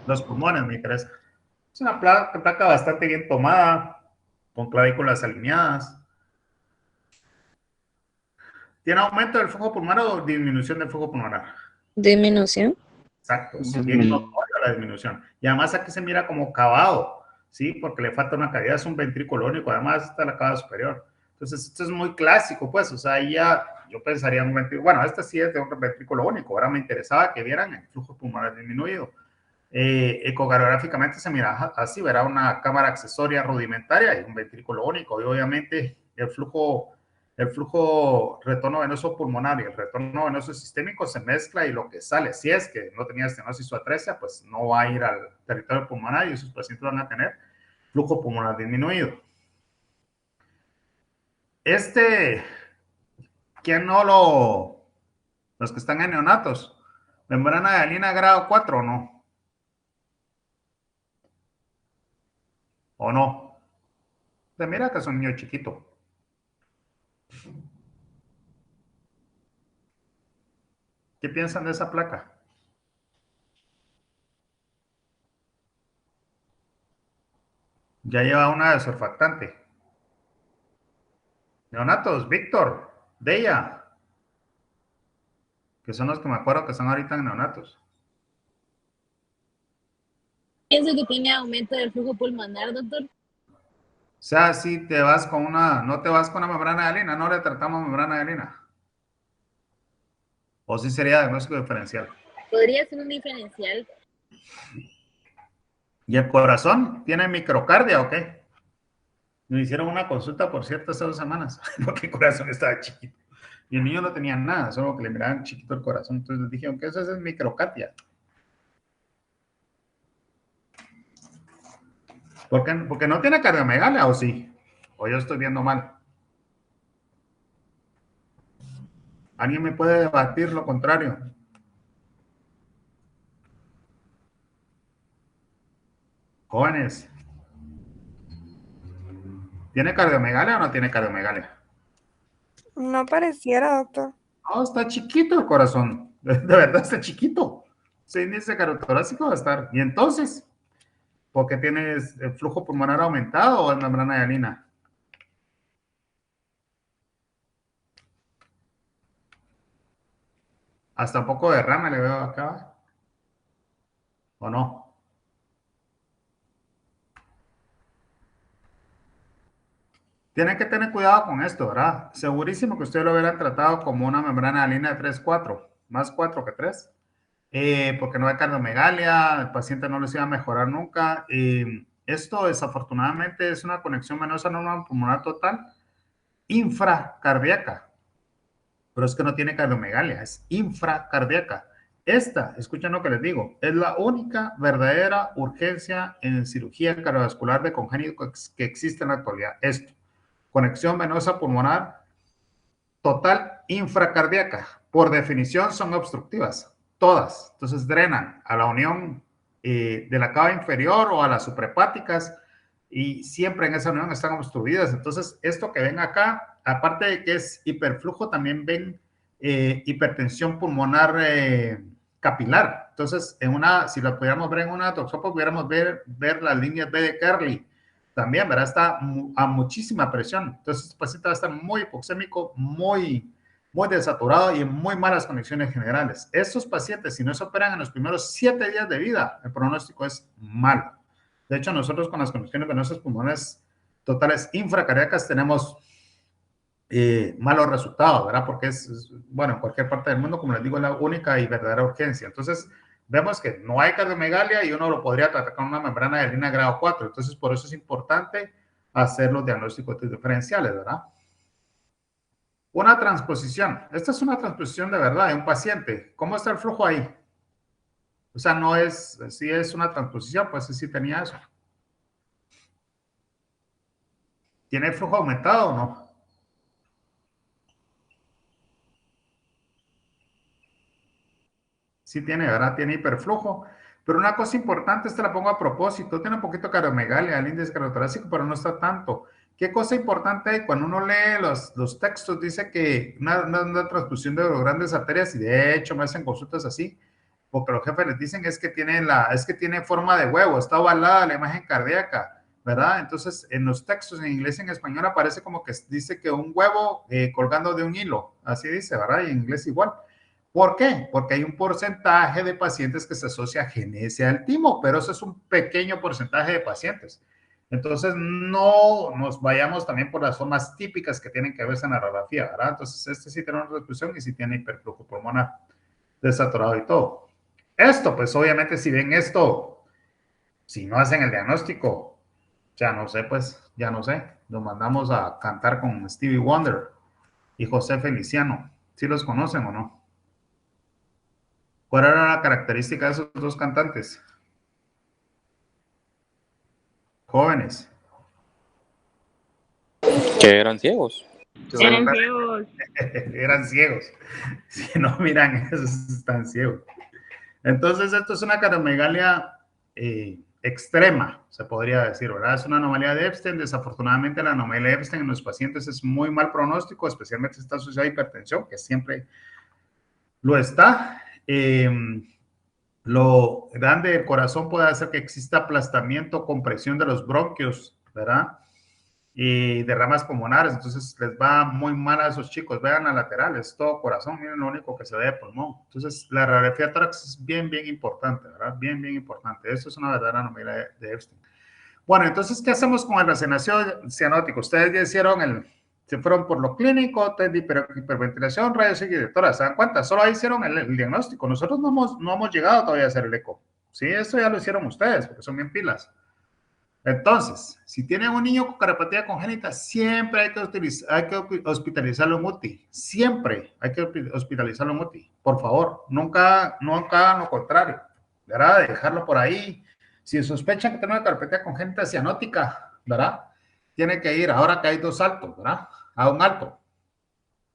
Los pulmones me interesa. Es una placa bastante bien tomada, con clavículas alineadas. ¿Tiene aumento del flujo pulmonar o disminución del flujo pulmonar? Disminución. Exacto, es bien notoria la disminución. Y además aquí se mira como cavado, ¿sí? Porque le falta una cavidad, es un ventrículo único, además está la cava superior. Entonces, esto es muy clásico, pues, o sea, ya yo pensaría en un ventrículo, bueno, este sí es de un ventrículo único, ahora me interesaba que vieran el flujo pulmonar disminuido. Ecografícamente se mira así, verá una cámara accesoria rudimentaria y un ventrículo único, y obviamente el flujo retorno venoso pulmonar y el retorno venoso sistémico se mezcla y lo que sale, si es que no tenía estenosis o atresia, pues no va a ir al territorio pulmonar y esos pacientes van a tener flujo pulmonar disminuido. ¿Quién no los que están en neonatos? ¿Membrana de hialina grado 4 o no? ¿O no? Pues mira que es un niño chiquito. ¿Qué piensan de esa placa? Ya lleva una de surfactante. Neonatos, Víctor, Deya, que son los que me acuerdo que están ahorita en neonatos. Pienso que tiene aumento del flujo pulmonar, doctor. O sea, si te vas con no te vas con una membrana de hialina, no le tratamos membrana de hialina. ¿O sí sería diagnóstico diferencial? Podría ser un diferencial. ¿Y el corazón? ¿Tiene microcardia o qué? Me hicieron una consulta, por cierto, hace 2 semanas, porque el corazón estaba chiquito. Y el niño no tenía nada, solo que le miraban chiquito el corazón. Entonces les dijeron que eso es microcardia. Porque no tiene cardiomegalia, ¿o sí? ¿O yo estoy viendo mal? ¿Alguien me puede debatir lo contrario? Jóvenes. ¿Tiene cardiomegalia o no tiene cardiomegalia? No pareciera, doctor. No, está chiquito el corazón. De verdad está chiquito. Ese índice carotorácico va a estar. ¿Y entonces? ¿Por qué tienes el flujo pulmonar aumentado o es membrana de hialina? Hasta un poco de derrame le veo acá. ¿O no? Tienen que tener cuidado con esto, ¿verdad? Segurísimo que ustedes lo hubieran tratado como una membrana de hialina de 3-4, más 4 que 3. Porque no hay cardiomegalia, el paciente no les iba a mejorar nunca. Esto desafortunadamente es una conexión venosa normal pulmonar total infracardíaca, pero es que no tiene cardiomegalia, es infracardíaca. Escuchen lo que les digo, es la única verdadera urgencia en cirugía cardiovascular de congénito que existe en la actualidad. Esto, conexión venosa pulmonar total infracardíaca, por definición son obstructivas. Todas. Entonces drenan a la unión de la cava inferior o a las suprahepáticas y siempre en esa unión están obstruidas. Entonces, esto que ven acá, aparte de que es hiperflujo, también ven hipertensión pulmonar capilar. Entonces, si lo pudiéramos ver en una toxopo, pudiéramos ver las líneas B de Kerley. También, ¿verdad? Está a muchísima presión. Entonces, este paciente va a estar muy hipoxémico, muy desaturado y en muy malas condiciones generales. Estos pacientes, si no se operan en los primeros 7 días de vida, el pronóstico es malo. De hecho, nosotros con las condiciones venosas pulmonares totales infracardíacas tenemos malos resultados, ¿verdad? Porque bueno, en cualquier parte del mundo, como les digo, es la única y verdadera urgencia. Entonces, vemos que no hay cardiomegalia y uno lo podría tratar con una membrana de línea grado 4. Entonces, por eso es importante hacer los diagnósticos diferenciales, ¿verdad? Una transposición. Esta es una transposición de verdad de un paciente. ¿Cómo está el flujo ahí? O sea, no es, si es una transposición, pues sí tenía eso. ¿Tiene flujo aumentado o no? Sí tiene, ¿verdad? Tiene hiperflujo. Pero una cosa importante, esta la pongo a propósito, tiene un poquito de cardiomegalia, el índice cardiotorácico, pero no está tanto. ¿Qué cosa importante? Cuando uno lee los textos, dice que una transfusión de grandes arterias, y de hecho me hacen consultas así, porque los jefes les dicen es que tiene forma de huevo, está ovalada la imagen cardíaca, ¿verdad? Entonces, en los textos en inglés y en español aparece como que dice que un huevo colgando de un hilo, así dice, ¿verdad? Y en inglés igual. ¿Por qué? Porque hay un porcentaje de pacientes que se asocia a genesia del timo, pero eso es un pequeño porcentaje de pacientes. Entonces, no nos vayamos también por las formas típicas que tienen que verse en la radiografía, ¿verdad? Entonces, este sí tiene una transfusión y sí tiene hiperflujo pulmonar desaturado y todo. Esto, pues obviamente, si ven esto, si no hacen el diagnóstico, ya no sé, pues, ya no sé. Nos mandamos a cantar con Stevie Wonder y José Feliciano. ¿Sí los conocen o no? ¿Cuál era la característica de esos dos cantantes? Jóvenes. Que eran ciegos. Eran ciegos. Eran ciegos. Si no miran, esos están ciegos. Entonces, esto es una cardiomegalia extrema, se podría decir, ¿verdad? Es una anomalía de Epstein. Desafortunadamente, la anomalía de Epstein en los pacientes es muy mal pronóstico, especialmente si está asociada a hipertensión, que siempre lo está. Lo grande del corazón puede hacer que exista aplastamiento, compresión de los bronquios, ¿verdad? Y derramas pulmonares, entonces les va muy mal a esos chicos. Vean la lateral, es todo corazón, miren lo único que se ve de pulmón. Entonces la radiografía tórax es bien importante, ¿verdad? Bien importante. Eso es una verdadera anomalía de Epstein. Bueno, entonces, ¿qué hacemos con el resonación cianótico? Ustedes ya hicieron se fueron por lo clínico, test de hiperventilación, rayos X de tórax. ¿Se dan cuenta? Solo ahí hicieron el diagnóstico. Nosotros no hemos llegado todavía a hacer el eco. Sí, esto ya lo hicieron ustedes, porque son bien pilas. Entonces, si tienen un niño con cardiopatía congénita, siempre hay que hospitalizarlo en UTI. Siempre hay que hospitalizarlo en UTI. Por favor, nunca hagan lo contrario, ¿verdad? Dejarlo por ahí. Si sospechan que tiene una cardiopatía congénita cianótica, ¿verdad? Tiene que ir, ahora que hay 2 altos, ¿verdad? A un alto.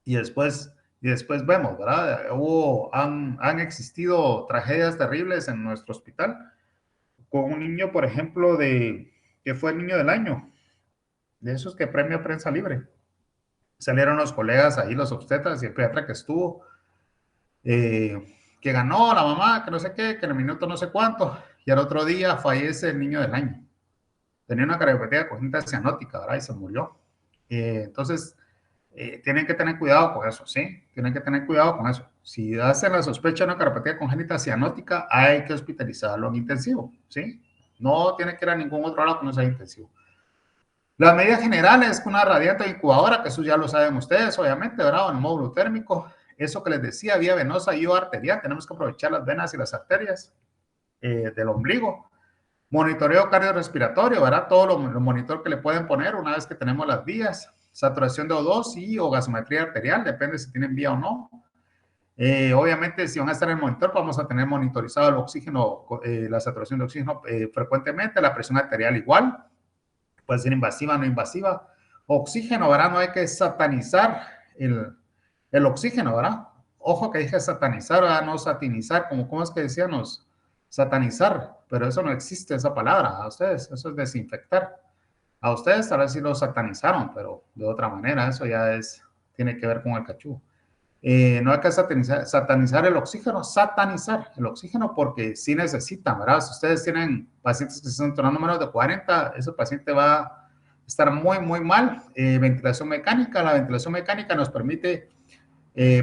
Y después vemos, ¿verdad? Han existido tragedias terribles en nuestro hospital con un niño, por ejemplo, que fue el niño del año, de esos que premio Prensa Libre. Salieron los colegas ahí, los obstetras y el pediatra que estuvo, que ganó la mamá, que no sé qué, que en el minuto no sé cuánto, y al otro día fallece el niño del año. Tenía una cardiopatía congénita cianótica, ¿verdad? Y se murió. Entonces, tienen que tener cuidado con eso, ¿sí? Tienen que tener cuidado con eso. Si hacen la sospecha de una cardiopatía congénita cianótica, hay que hospitalizarlo en intensivo, ¿sí? No tiene que ir a ningún otro lado que no sea intensivo. Las medidas generales, una radiante incubadora, que eso ya lo saben ustedes, obviamente, ¿verdad? En el módulo térmico. Eso que les decía, vía venosa y o arterial. Tenemos que aprovechar las venas y las arterias del ombligo. Monitoreo cardiorrespiratorio, ¿verdad? Todo lo monitor que le pueden poner una vez que tenemos las vías. Saturación de O2 y o gasometría arterial, depende si tienen vía o no. Obviamente, si van a estar en el monitor, vamos a tener monitorizado el oxígeno, la saturación de oxígeno frecuentemente, la presión arterial igual, puede ser invasiva o no invasiva. Oxígeno, ¿verdad? No hay que satanizar el oxígeno, ¿verdad? Ojo que dije satanizar, ¿verdad? No satinizar, ¿cómo es que decíamos? Satanizar, pero eso no existe, esa palabra, a ustedes, eso es desinfectar. A ustedes tal vez sí lo satanizaron, pero de otra manera, eso ya tiene que ver con el cachú. No hay que satanizar el oxígeno, satanizar el oxígeno porque sí necesitan, ¿verdad? Si ustedes tienen pacientes que se están tornando menos de 40, ese paciente va a estar muy mal. Ventilación mecánica, la ventilación mecánica nos permite,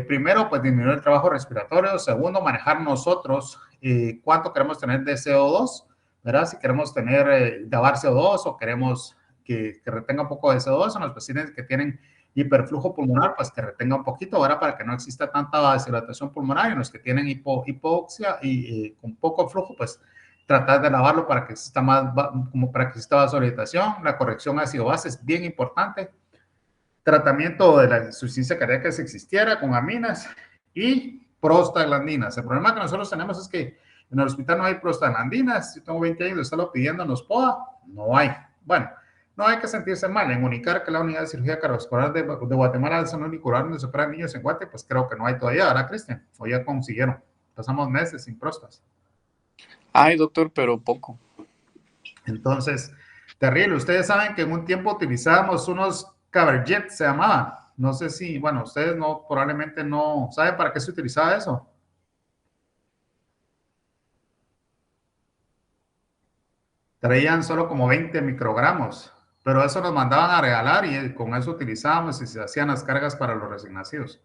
primero, pues disminuir el trabajo respiratorio. Segundo, manejar nosotros cuánto queremos tener de CO2, ¿verdad? Si queremos lavar CO2 o queremos que retenga un poco de CO2 en los pacientes que tienen hiperflujo pulmonar, pues que retenga un poquito, ahora para que no exista tanta vasodilatación pulmonar, y en los que tienen hipoxia y con poco flujo, pues tratar de lavarlo para que exista como para que exista vasodilatación. La corrección ácido-base es bien importante. Tratamiento de la insuficiencia cardíaca si existiera con aminas y prostaglandinas. El problema que nosotros tenemos es que en el hospital no hay prostaglandinas. Yo tengo 20 años de estarlo pidiendo en los POA, no hay. Bueno, no hay que sentirse mal. En Unicar, que es la unidad de cirugía cardiovascular de Guatemala, es el único lugar donde se operan niños en Guate, pues creo que no hay todavía, ¿verdad, Cristian? O ya consiguieron. Pasamos meses sin prostas. Ay, doctor, pero poco. Entonces, terrible. Ustedes saben que en un tiempo utilizábamos unos Caberjet, se llamaban. No sé si, bueno, ustedes no, probablemente no saben para qué se utilizaba eso. Traían solo como 20 microgramos, pero eso nos mandaban a regalar y con eso utilizábamos y se hacían las cargas para los recién nacidos.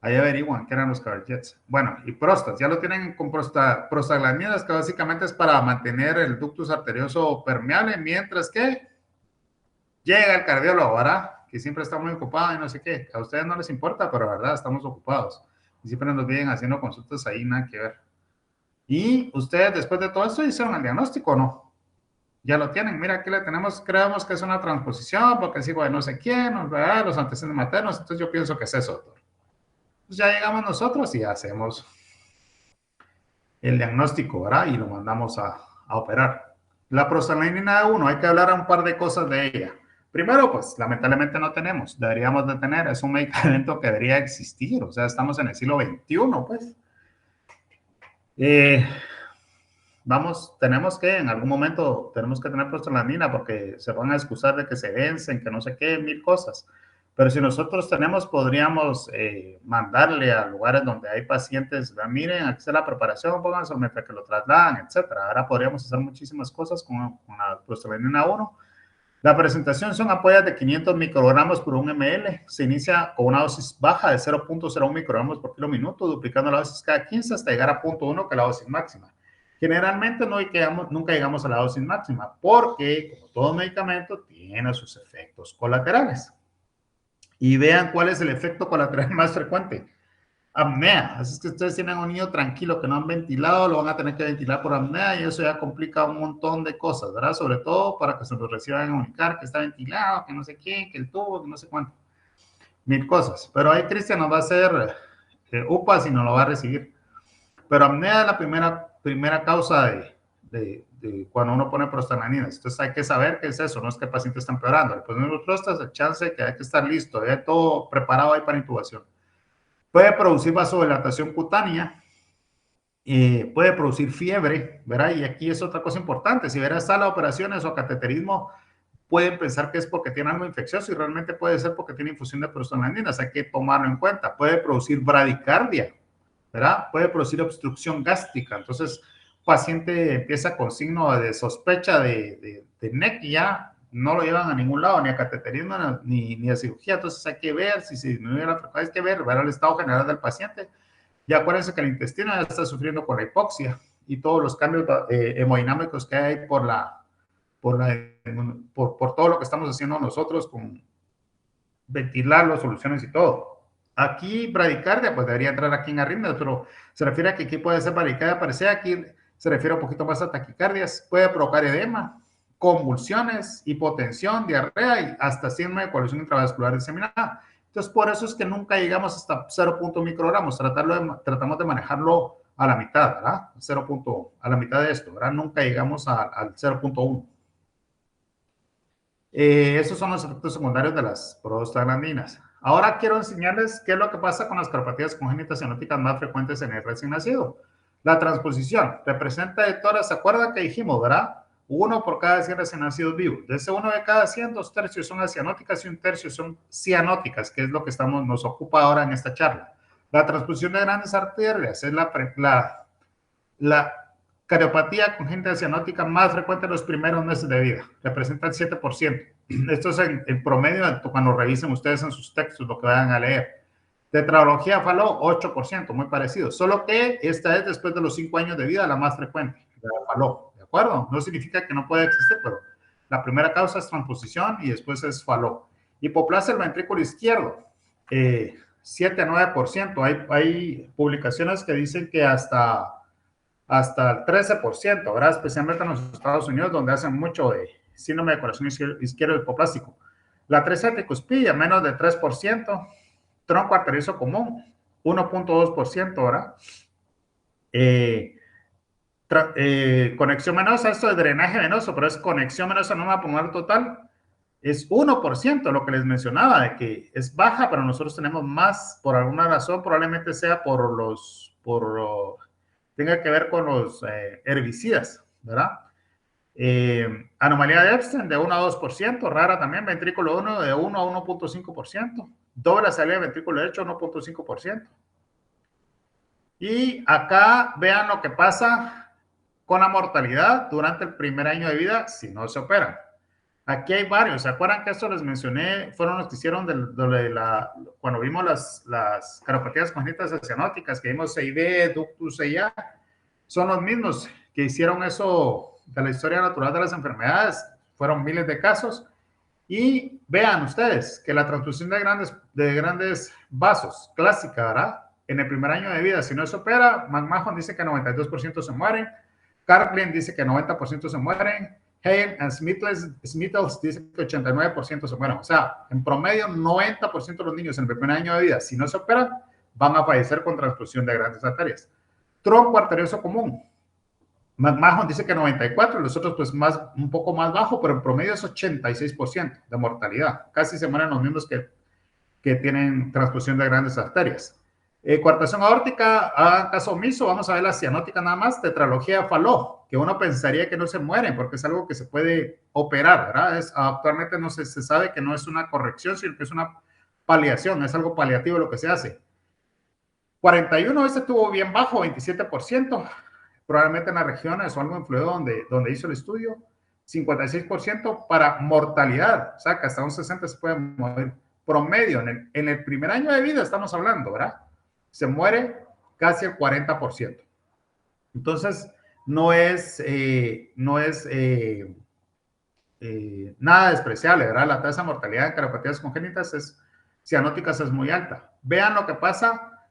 Ahí averiguan qué eran los Caberjets. Bueno, y prostas, ya lo tienen con prostaglandinas, que básicamente es para mantener el ductus arterioso permeable, mientras que llega el cardiólogo, ¿verdad? Que siempre está muy ocupado y no sé qué. A ustedes no les importa, pero la verdad estamos ocupados. Y siempre nos vienen haciendo consultas ahí, nada que ver. Y ustedes, después de todo esto, hicieron el diagnóstico, ¿o no? Ya lo tienen. Mira, aquí le tenemos, creemos que es una transposición, porque es hijo de no sé quién, ¿verdad? Los antecedentes maternos. Entonces yo pienso que es eso, doctor. Pues ya llegamos nosotros y hacemos el diagnóstico, ¿verdad? Y lo mandamos a operar. La prostaglandina 1, hay que hablar un par de cosas de ella. Primero, pues, lamentablemente no tenemos. Deberíamos de tener. Es un medicamento que debería existir. O sea, estamos en el siglo XXI, pues. Tenemos que, en algún momento, tenemos que tener prostaglandina porque se van a excusar de que se vencen, que no sé qué, mil cosas. Pero si nosotros tenemos, podríamos mandarle a lugares donde hay pacientes, miren, aquí está la preparación, pónganse mientras que lo trasladan, etcétera. Ahora podríamos hacer muchísimas cosas con la prostaglandina 1. La presentación son ampollas de 500 microgramos por 1 ml. Se inicia con una dosis baja de 0.01 microgramos por kilo minuto, duplicando la dosis cada 15 hasta llegar a 0.1, que es la dosis máxima. Generalmente nunca llegamos a la dosis máxima, porque, como todo medicamento, tiene sus efectos colaterales. Y vean cuál es el efecto colateral más frecuente. Apnea. Así es que ustedes tienen un niño tranquilo que no han ventilado, lo van a tener que ventilar por apnea y eso ya complica un montón de cosas, ¿verdad? Sobre todo para que se lo reciban en Unicar, que está ventilado, que no sé qué, que el tubo, que no sé cuánto. Mil cosas. Pero ahí Cristian nos va a hacer UPAs y nos lo va a recibir. Pero apnea es la primera causa de cuando uno pone prostaglandinas. Entonces hay que saber qué es eso, no es que el paciente está empeorando. Después de los prostas, el chance de que hay que estar listo, ya todo preparado ahí para intubación. Puede producir vasodilatación cutánea, puede producir fiebre, ¿verdad? Y aquí es otra cosa importante. Si verás sala de operaciones o cateterismo, pueden pensar que es porque tiene algo infeccioso y realmente puede ser porque tiene infusión de prostaglandinas. Hay que tomarlo en cuenta. Puede producir bradicardia, ¿verdad? Puede producir obstrucción gástrica. Entonces, paciente empieza con signo de sospecha de NEC y ya no lo llevan a ningún lado, ni a cateterismo, ni a cirugía. Entonces hay que ver si se disminuye la frecuencia, hay que ver el estado general del paciente. Y acuérdense que el intestino ya está sufriendo con la hipoxia y todos los cambios hemodinámicos que hay por todo lo que estamos haciendo nosotros con ventilar las soluciones y todo. Aquí bradicardia, pues debería entrar aquí en arritmias, pero se refiere a que aquí puede ser bradicardia, parecía aquí se refiere un poquito más a taquicardias, puede provocar edema, convulsiones, hipotensión, diarrea y hasta síndrome de coagulación intravascular diseminada. Entonces, por eso es que nunca llegamos hasta 0.1 microgramos, tratamos de manejarlo a la mitad, ¿verdad? A la mitad de esto, ¿verdad? Nunca llegamos al 0.1. Esos son los efectos secundarios de las prostaglandinas. Ahora quiero enseñarles qué es lo que pasa con las cardiopatías congénitas cianóticas más frecuentes en el recién nacido. La transposición representa de todas, ¿se acuerdan que dijimos, verdad? 1 por cada 100 recién nacidos vivos. De ese 1 de cada 100, 2 tercios son acianóticas y 1 tercio son cianóticas, que es lo que nos ocupa ahora en esta charla. La transposición de grandes arterias es la cardiopatía congénita cianótica más frecuente en los primeros meses de vida. Representa el 7%. Esto es en promedio cuando revisen ustedes en sus textos lo que vayan a leer. Tetralogía Fallot, 8%, muy parecido. Solo que esta es después de los 5 años de vida la más frecuente, la Fallot. ¿De acuerdo? No significa que no pueda existir, pero la primera causa es transposición y después es Fallot. Hipoplasia del ventrículo izquierdo, 7 a 9%. Hay publicaciones que dicen que hasta el 13%, ¿verdad? Especialmente en los Estados Unidos, donde hacen mucho de síndrome de corazón izquierdo hipoplástico. La atresia tricuspidia, menos de 3%. Tronco arterioso común, 1.2%, ¿verdad? Conexión venosa, esto es drenaje venoso, pero es conexión venosa no pulmonar total, es 1%, lo que les mencionaba, de que es baja, pero nosotros tenemos más, por alguna razón, probablemente sea tenga que ver con los herbicidas, ¿verdad? Anomalía de Epstein de 1 a 2%, rara también, ventrículo 1 de 1 a 1.5%, doble salida de ventrículo derecho 1.5%. Y acá vean lo que pasa con la mortalidad durante el primer año de vida si no se operan. Aquí hay varios. ¿Se acuerdan que esto les mencioné? Fueron los que hicieron cuando vimos las cardiopatías congénitas cianóticas, que vimos CIB, ductus, CIA. Son los mismos que hicieron eso de la historia natural de las enfermedades. Fueron miles de casos. Y vean ustedes que la transfusión de grandes vasos, clásica, ¿verdad? En el primer año de vida, si no se opera, McMahon dice que 92% se mueren. Carlin dice que 90% se mueren. Hale and Smithles dice que 89% se mueren. O sea, en promedio, 90% de los niños en el primer año de vida, si no se operan, van a fallecer con transfusión de grandes arterias. Tronco arterioso común. McMahon dice que 94%, los otros pues un poco más bajo, pero en promedio es 86% de mortalidad. Casi se mueren los mismos que tienen transfusión de grandes arterias. Coartación aórtica, hagan caso omiso, vamos a ver la cianótica nada más, tetralogía de Fallot, que uno pensaría que no se mueren porque es algo que se puede operar, ¿verdad? Actualmente no se sabe que no es una corrección, sino que es una paliación, es algo paliativo lo que se hace. 41, este estuvo bien bajo, 27%, probablemente en las regiones o algo influido donde hizo el estudio. 56% para mortalidad, o sea que hasta un 60% se puede morir. Promedio, en el primer año de vida estamos hablando, ¿verdad? Se muere casi el 40%. Entonces, no es nada despreciable, ¿verdad? La tasa de mortalidad en cardiopatías congénitas cianóticas es muy alta. Vean lo que pasa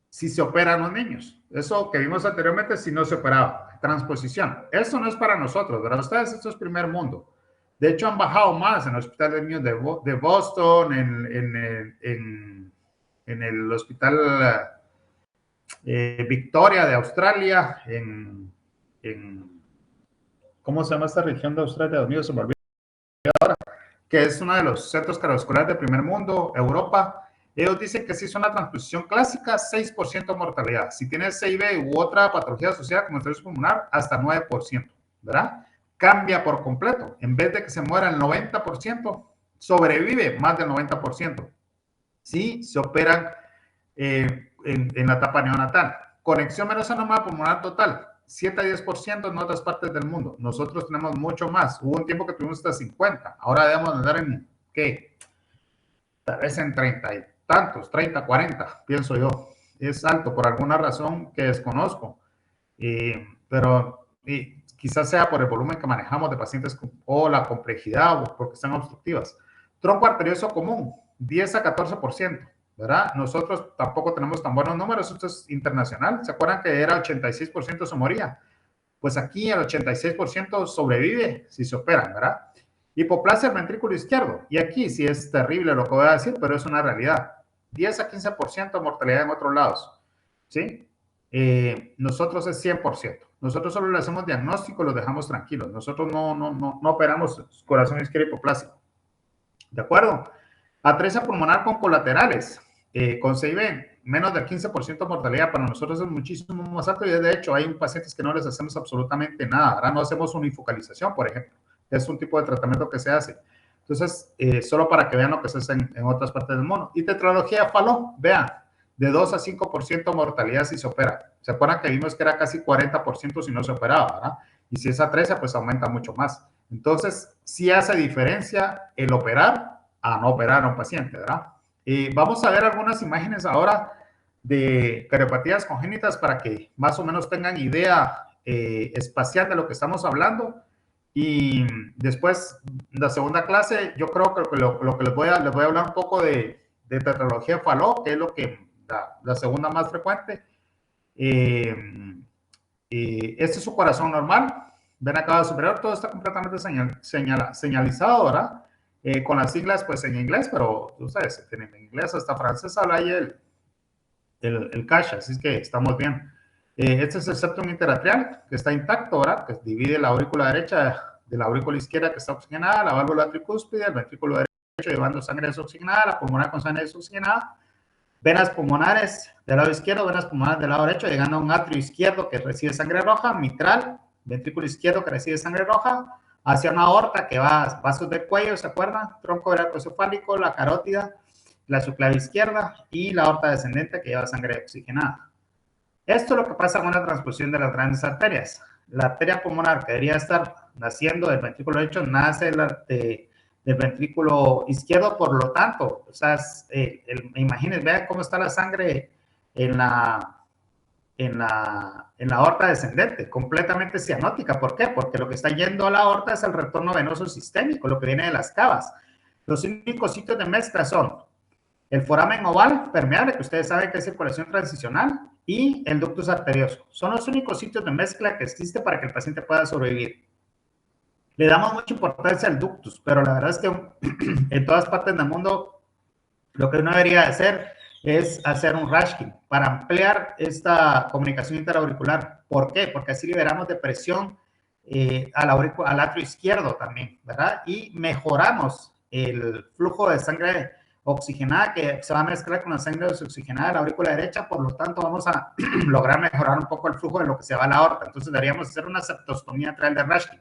si se operan los niños. Eso que vimos anteriormente, si no se operaba. Transposición. Eso no es para nosotros, ¿verdad? Ustedes, esto es primer mundo. De hecho, han bajado más en el Hospital de Niños de Boston, en el Hospital Victoria de Australia, ¿cómo se llama esta región de Australia? Dios mío, se me olvidó ahora, que es uno de los centros cardiovasculares del primer mundo, Europa. Ellos dicen que si es una transfusión clásica, 6% mortalidad. Si tienes CIB u otra patología asociada como estrés pulmonar, hasta 9%, ¿verdad? Cambia por completo. En vez de que se muera el 90%, sobrevive más del 90%. Si se operan en la etapa neonatal. Conexión venosa normal pulmonar total, 7 a 10% en otras partes del mundo. Nosotros tenemos mucho más. Hubo un tiempo que tuvimos hasta 50. Ahora debemos andar en, ¿qué? Tal vez en 30 y tantos, 30, 40, pienso yo. Es alto por alguna razón que desconozco. Pero quizás sea por el volumen que manejamos de pacientes o la complejidad o porque están obstructivas. Tronco arterioso común, 10 a 14%, ¿verdad? Nosotros tampoco tenemos tan buenos números, esto es internacional. ¿Se acuerdan que era 86% se moría? Pues aquí el 86% sobrevive si se operan, ¿verdad? Hipoplasia del ventrículo izquierdo. Y aquí sí es terrible lo que voy a decir, pero es una realidad. 10 a 15% de mortalidad en otros lados, ¿sí? Nosotros es 100%. Nosotros solo le hacemos diagnóstico y los dejamos tranquilos. Nosotros no operamos corazón izquierdo hipoplásico. ¿De acuerdo? Atresia pulmonar con colaterales. Con CIB, menos del 15% de mortalidad. Para nosotros es muchísimo más alto y de hecho hay pacientes que no les hacemos absolutamente nada. Ahora no hacemos unifocalización, por ejemplo. Es un tipo de tratamiento que se hace. Entonces, solo para que vean lo que se hace en otras partes del mundo. Y tetralogía de Fallot, vean, de 2 a 5% mortalidad si se opera. ¿Se acuerdan que vimos que era casi 40% si no se operaba, ¿verdad? Y si es atresia, pues aumenta mucho más. Entonces, sí hace diferencia el operar a no operar a un paciente, ¿verdad? Vamos a ver algunas imágenes ahora de cardiopatías congénitas para que más o menos tengan idea espacial de lo que estamos hablando. Y después, la segunda clase, yo creo que lo que les voy a hablar un poco de tetralogía de Fallot, que es lo que la segunda más frecuente. Este es su corazón normal. Ven acá superior, todo está completamente señalizado, ¿verdad? Con las siglas, pues en inglés, pero ustedes tienen en inglés, hasta francés habla ahí el cache, así es que estamos bien. Este es el septum interatrial, que está intacto, ¿verdad? Que divide la aurícula derecha de la aurícula izquierda, que está oxigenada, la válvula tricúspide, el ventrículo derecho llevando sangre desoxigenada, la pulmonar con sangre desoxigenada, venas pulmonares del lado izquierdo, venas pulmonares del lado derecho, llegando a un atrio izquierdo que recibe sangre roja, mitral, ventrículo izquierdo que recibe sangre roja, hacia una aorta que va vasos del cuello, ¿se acuerdan? Tronco veracrocefálico, la carótida, la subclavia izquierda y la aorta descendente que lleva sangre oxigenada. Esto es lo que pasa con la transfusión de las grandes arterias. La arteria pulmonar que debería estar naciendo del ventrículo derecho nace del ventrículo izquierdo, por lo tanto, o sea, imagínense, vean cómo está la sangre en la aorta descendente, completamente cianótica. ¿Por qué? Porque lo que está yendo a la aorta es el retorno venoso sistémico, lo que viene de las cavas. Los únicos sitios de mezcla son el foramen oval permeable, que ustedes saben que es circulación transicional, y el ductus arterioso. Son los únicos sitios de mezcla que existe para que el paciente pueda sobrevivir. Le damos mucha importancia al ductus, pero la verdad es que en todas partes del mundo lo que uno debería hacer es hacer un Rashkin para ampliar esta comunicación interauricular. ¿Por qué? Porque así liberamos de presión al atrio izquierdo también, ¿verdad? Y mejoramos el flujo de sangre oxigenada que se va a mezclar con la sangre desoxigenada de la aurícula derecha, por lo tanto vamos a lograr mejorar un poco el flujo de lo que se va a la aorta. Entonces deberíamos hacer una septostomía atrial de Rashkin.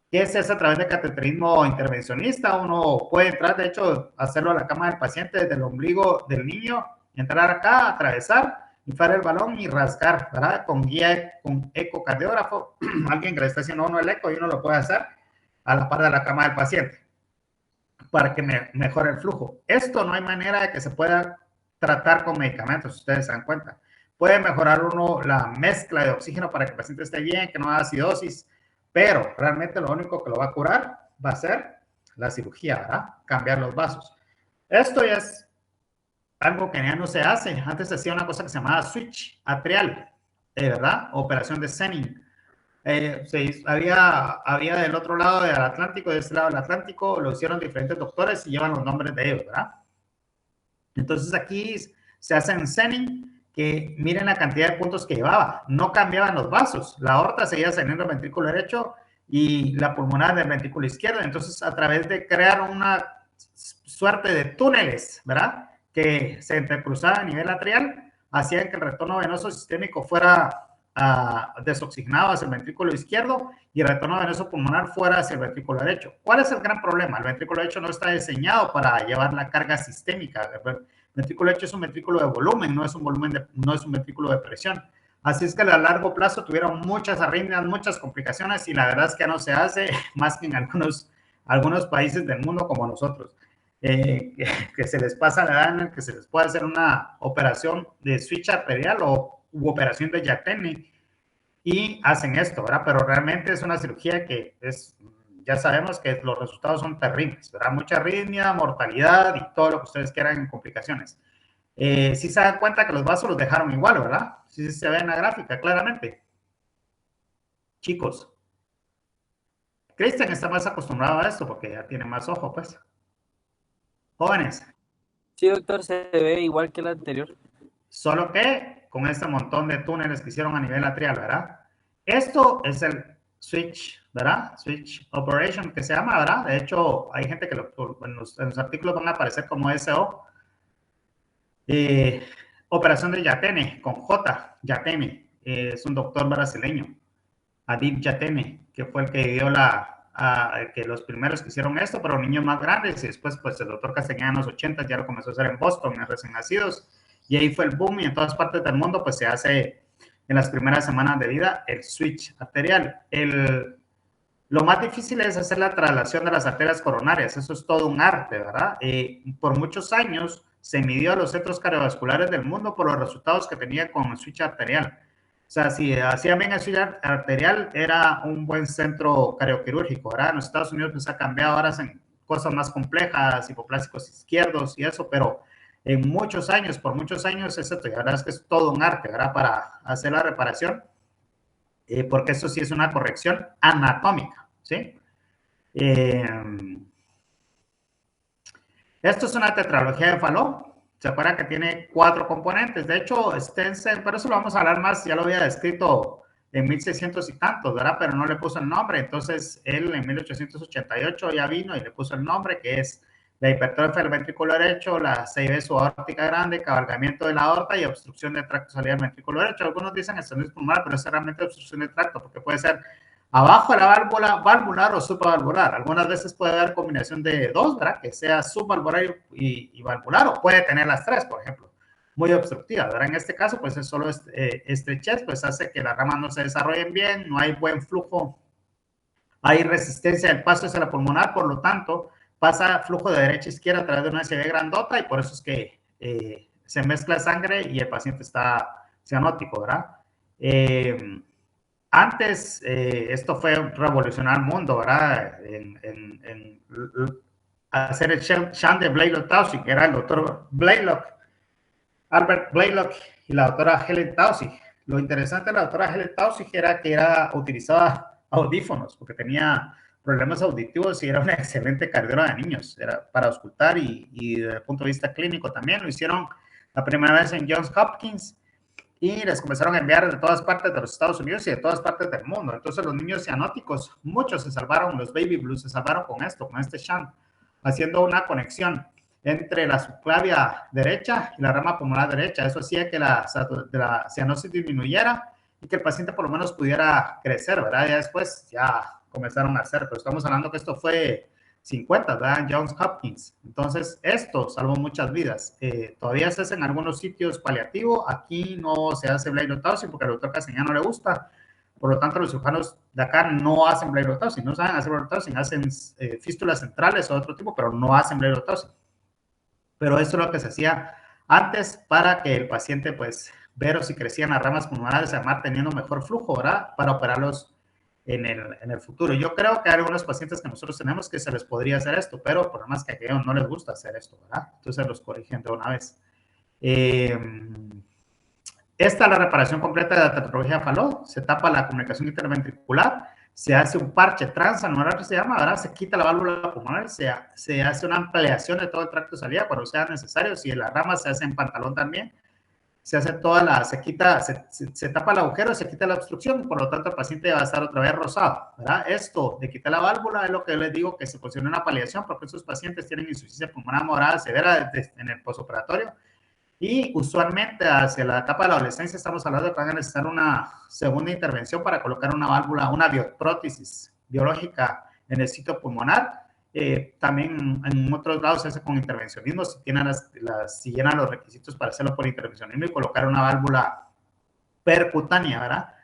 ¿Qué es eso? A través de cateterismo intervencionista. Uno puede entrar, de hecho, hacerlo a la cama del paciente desde el ombligo del niño, entrar acá, atravesar, inflar el balón y rascar, ¿verdad? Con guía, con ecocardiógrafo, alguien que le está haciendo uno el eco y uno lo puede hacer a la par de la cama del paciente para que mejore el flujo. Esto no hay manera de que se pueda tratar con medicamentos, ustedes se dan cuenta. Puede mejorar uno la mezcla de oxígeno para que el paciente esté bien, que no haga acidosis, pero realmente lo único que lo va a curar va a ser la cirugía, ¿verdad? Cambiar los vasos. Esto ya es algo que ya no se hace. Antes se hacía una cosa que se llamaba switch atrial, ¿verdad? Operación de Senning. Había del otro lado del Atlántico, de este lado del Atlántico, lo hicieron diferentes doctores y llevan los nombres de ellos, ¿verdad? Entonces aquí se hace en Senning, que miren la cantidad de puntos que llevaba, no cambiaban los vasos, la aorta seguía saliendo del ventrículo derecho y la pulmonar del ventrículo izquierdo. Entonces, a través de crear una suerte de túneles, ¿verdad?, que se entrecruzaban a nivel atrial, hacían que el retorno venoso sistémico fuera desoxigenado hacia el ventrículo izquierdo y el retorno venoso pulmonar fuera hacia el ventrículo derecho. ¿Cuál es el gran problema? El ventrículo derecho no está diseñado para llevar la carga sistémica. El ventrículo derecho es un ventrículo de volumen, no es un ventrículo de presión. Así es que a largo plazo tuvieron muchas arritmias, muchas complicaciones, y la verdad es que no se hace más que en algunos países del mundo como nosotros, que se les pasa la edad en el que se les puede hacer una operación de switch arterial u operación de Yateni y hacen esto, ¿verdad? Pero realmente es una cirugía que ya sabemos que los resultados son terribles, ¿verdad? Mucha arritmia, mortalidad y todo lo que ustedes quieran en complicaciones. Sí se dan cuenta que los vasos los dejaron igual, ¿verdad? Sí se ve en la gráfica, claramente. Chicos, Cristian está más acostumbrado a esto porque ya tiene más ojo, pues. Jóvenes. Sí, doctor, se ve igual que el anterior. Solo que con este montón de túneles que hicieron a nivel atrial, ¿verdad? Esto es el switch, ¿verdad? Switch operation, que se llama, ¿verdad? De hecho, hay gente que en los artículos van a aparecer como SO. Operación de Yateni, con J, Yateni. Es un doctor brasileño, Adib Yateni, que fue el que dio que los primeros que hicieron esto, pero niños más grandes, y después, pues, el doctor Castañeda en los 80 ya lo comenzó a hacer en Boston, en recién nacidos, y ahí fue el boom, y en todas partes del mundo, pues, se hace en las primeras semanas de vida el switch arterial. Lo más difícil es hacer la traslación de las arterias coronarias, eso es todo un arte, ¿verdad? Por muchos años se midió a los centros cardiovasculares del mundo por los resultados que tenía con el switch arterial. sea, si hacía bien auxiliar arterial, era un buen centro cardioquirúrgico, ¿verdad? En los Estados Unidos pues ha cambiado, ahora hacen cosas más complejas, hipoplásticos izquierdos y eso, pero en muchos años, por muchos años, es esto, y la verdad es que es todo un arte, ¿verdad? Para hacer la reparación, porque eso sí es una corrección anatómica, ¿sí? Esto es una tetralogía de Fallot. ¿Se acuerdan que tiene 4 componentes? De hecho, Stenzel, pero eso lo vamos a hablar más, ya lo había descrito en 1600 y tantos, ¿verdad? Pero no le puso el nombre. Entonces, él en 1888 ya vino y le puso el nombre, que es la hipertrofia del ventrículo derecho, la CIB subaórtica grande, cabalgamiento de la aorta y obstrucción del tracto salida del ventrículo derecho. Algunos dicen estenosis pulmonar, pero es realmente obstrucción del tracto, porque puede ser abajo de la válvula valvular o subvalvular. Algunas veces puede haber combinación de dos, ¿verdad? Que sea subvalvular y valvular, o puede tener las tres, por ejemplo, muy obstructiva, ¿verdad? En este caso, pues es solo estrechez, pues hace que las ramas no se desarrollen bien, no hay buen flujo, hay resistencia del paso hacia la pulmonar, por lo tanto, pasa flujo de derecha a izquierda a través de una SB grandota y por eso es que se mezcla sangre y el paciente está cianótico, ¿verdad? Antes, esto fue revolucionar el mundo, ¿verdad? En hacer el shunt de Blalock-Taussig, que era el doctor Blalock, Albert Blalock y la doctora Helen Taussig. Lo interesante de la doctora Helen Taussig era que utilizaba audífonos, porque tenía problemas auditivos y era una excelente cardióloga de niños, era para auscultar y desde el punto de vista clínico también. Lo hicieron la primera vez en Johns Hopkins, y les comenzaron a enviar de todas partes de los Estados Unidos y de todas partes del mundo. Entonces los niños cianóticos, muchos se salvaron, los baby blues se salvaron con esto, con este shunt, haciendo una conexión entre la subclavia derecha y la rama pulmonar derecha. Eso hacía que la cianosis disminuyera y que el paciente por lo menos pudiera crecer, ¿verdad? Ya después ya comenzaron a hacer, pero estamos hablando que esto fue 50, ¿verdad? Johns Hopkins. Entonces, esto salvó muchas vidas. Todavía se hace en algunos sitios paliativo. Aquí no se hace Blalock-Taussig porque al doctor Castañeda no le gusta. Por lo tanto, los cirujanos de acá no hacen Blalock-Taussig. No saben hacer Blalock-Taussig. Hacen fístulas centrales o otro tipo, pero no hacen Blalock-Taussig. Pero eso es lo que se hacía antes para que el paciente, pues, ver si crecían las ramas pulmonares, además teniendo mejor flujo, ¿verdad? Para operarlos en el futuro. Yo creo que hay algunos pacientes que nosotros tenemos que se les podría hacer esto, pero por lo más que a ellos no les gusta hacer esto, ¿verdad? Entonces los corrigen de una vez. Esta es la reparación completa de la tetralogía Fallot. Se tapa la comunicación interventricular, se hace un parche transanular que se llama, ¿verdad? Se quita la válvula pulmonar, se hace una ampliación de todo el tracto de salida cuando sea necesario. Si la rama se hace en pantalón también, se hace se tapa el agujero, se quita la obstrucción, por lo tanto el paciente va a estar otra vez rosado, ¿verdad? Esto de quitar la válvula es lo que les digo que se posiciona una paliación, porque esos pacientes tienen insuficiencia pulmonar moderada severa en el postoperatorio y usualmente hacia la etapa de la adolescencia estamos hablando de que van a necesitar una segunda intervención para colocar una válvula, una bioprótesis biológica en el sitio pulmonar. También en otros lados se hace con intervencionismo, si llenan los requisitos para hacerlo por intervencionismo y colocar una válvula percutánea, ¿verdad?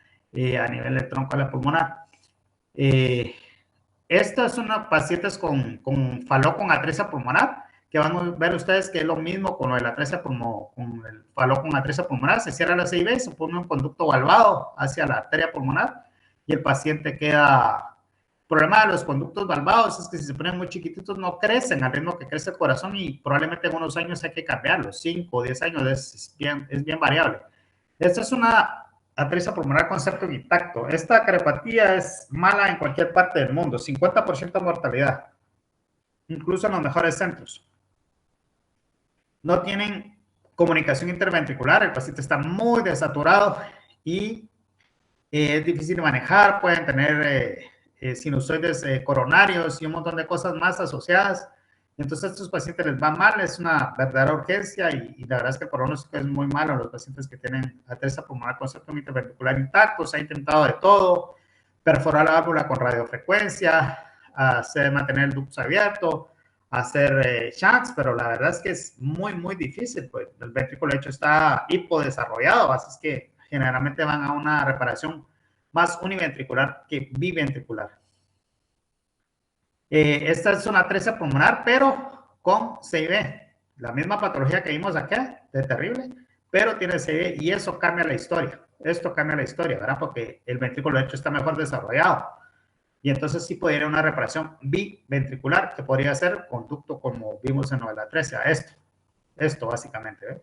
A nivel del tronco de la pulmonar. Estas son pacientes con Fallot con atresia pulmonar, que van a ver ustedes que es lo mismo con lo de la atresia con el Fallot con atresia pulmonar. Se cierra la CIB, se pone un conducto valvado hacia la arteria pulmonar y el paciente queda. El problema de los conductos valvados es que si se ponen muy chiquititos no crecen al ritmo que crece el corazón y probablemente en unos años hay que cambiarlos, 5 o 10 años, es bien variable. Esta es una atresia pulmonar con septum intacto. Esta cardiopatía es mala en cualquier parte del mundo, 50% de mortalidad, incluso en los mejores centros. No tienen comunicación interventricular, el paciente está muy desaturado y es difícil de manejar, pueden tener sinusoides coronarios y un montón de cosas más asociadas. Entonces a estos pacientes les va mal, es una verdadera urgencia y la verdad es que el pronóstico es muy malo. Los pacientes que tienen atresia pulmonar con septum interventricular intacto, se ha intentado de todo, perforar la válvula con radiofrecuencia, mantener el ductus abierto, hacer shunts, pero la verdad es que es muy difícil, pues el ventrículo de hecho está hipodesarrollado, así es que generalmente van a una reparación más univentricular que biventricular. Esta es una atresia pulmonar, pero con CIB. La misma patología que vimos acá, de terrible, pero tiene CIB y eso cambia la historia. Esto cambia la historia, ¿verdad? Porque el ventrículo derecho está mejor desarrollado. Y entonces sí podría ir una reparación biventricular, que podría ser conducto como vimos en novela 13, a esto básicamente, ¿eh?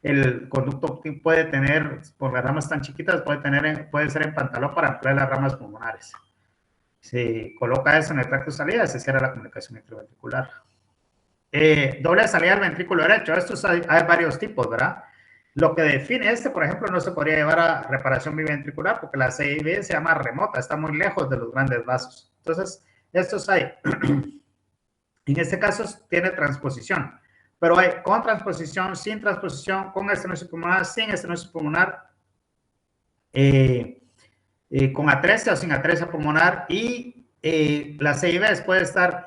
El conducto puede tener, por las ramas tan chiquitas, puede ser en pantalón para ampliar las ramas pulmonares. Se coloca eso en el tracto de salida, se cierra la comunicación interventricular. Doble salida al ventrículo derecho, estos hay varios tipos, ¿verdad? Lo que define por ejemplo, no se podría llevar a reparación biventricular porque la CIB se llama remota, está muy lejos de los grandes vasos. Entonces, estos hay. En este caso tiene transposición, pero hay con transposición, sin transposición, con estenosis pulmonar, sin estenosis pulmonar, con atresia o sin atresia pulmonar, y la CIB puede estar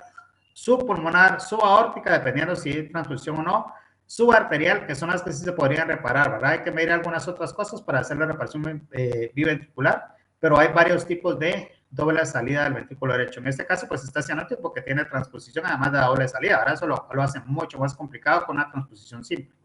subpulmonar, subaórtica, dependiendo si hay transposición o no, subarterial, que son las que sí se podrían reparar, ¿verdad? Hay que medir algunas otras cosas para hacer la reparación biventricular, pero hay varios tipos de doble salida del ventrículo derecho. En este caso, pues está cianótico porque tiene transposición, además de doble salida, ¿verdad? Eso lo hace mucho más complicado con una transposición simple.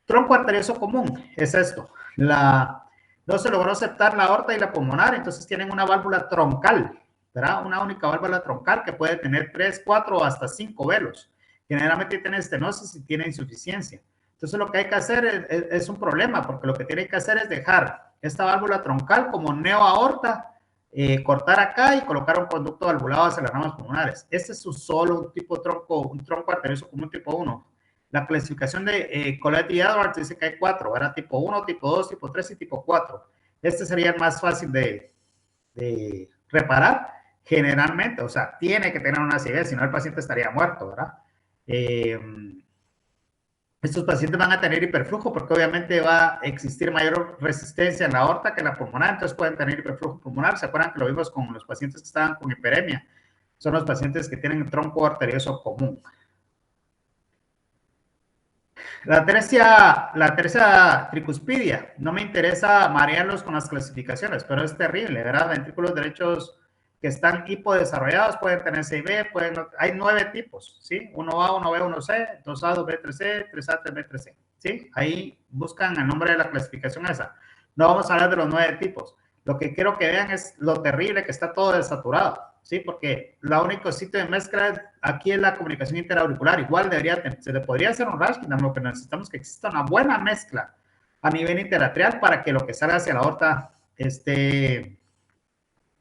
Tronco arterioso común es esto. No se logró aceptar la aorta y la pulmonar, entonces tienen una válvula troncal, ¿verdad? Una única válvula troncal que puede tener 3, 4 o hasta 5 velos. Generalmente tiene estenosis y tiene insuficiencia. Entonces lo que hay que hacer es un problema, porque lo que tiene que hacer es dejar esta válvula troncal como neoaorta, cortar acá y colocar un conducto valvulado hacia las ramas pulmonares. Este es solo un tronco arterioso común tipo 1. La clasificación de Colletti y Edwards dice que hay 4, ¿verdad? Tipo 1, tipo 2, tipo 3 y tipo 4. Este sería el más fácil de reparar generalmente, o sea, tiene que tener una CIB, si no el paciente estaría muerto, ¿verdad? Estos pacientes van a tener hiperflujo porque obviamente va a existir mayor resistencia en la aorta que en la pulmonar, entonces pueden tener hiperflujo pulmonar. ¿Se acuerdan que lo vimos con los pacientes que estaban con hiperemia? Son los pacientes que tienen tronco arterioso común. La tercia tricuspidia, no me interesa marearlos con las clasificaciones, pero es terrible, ¿verdad? Ventrículos derechos que están hipodesarrollados pueden tener CIB, hay 9 tipos, ¿sí? 1A, 1B, 1C, 2A, 2B, 3C, 3A, 3B, 3C, ¿sí? Ahí buscan el nombre de la clasificación esa. No vamos a hablar de los 9 tipos. Lo que quiero que vean es lo terrible que está todo desaturado, ¿sí? Porque el único sitio de mezcla aquí es la comunicación interauricular. Igual se le podría hacer un Rashkin, lo que necesitamos es que exista una buena mezcla a nivel interatrial para que lo que salga hacia la aorta esté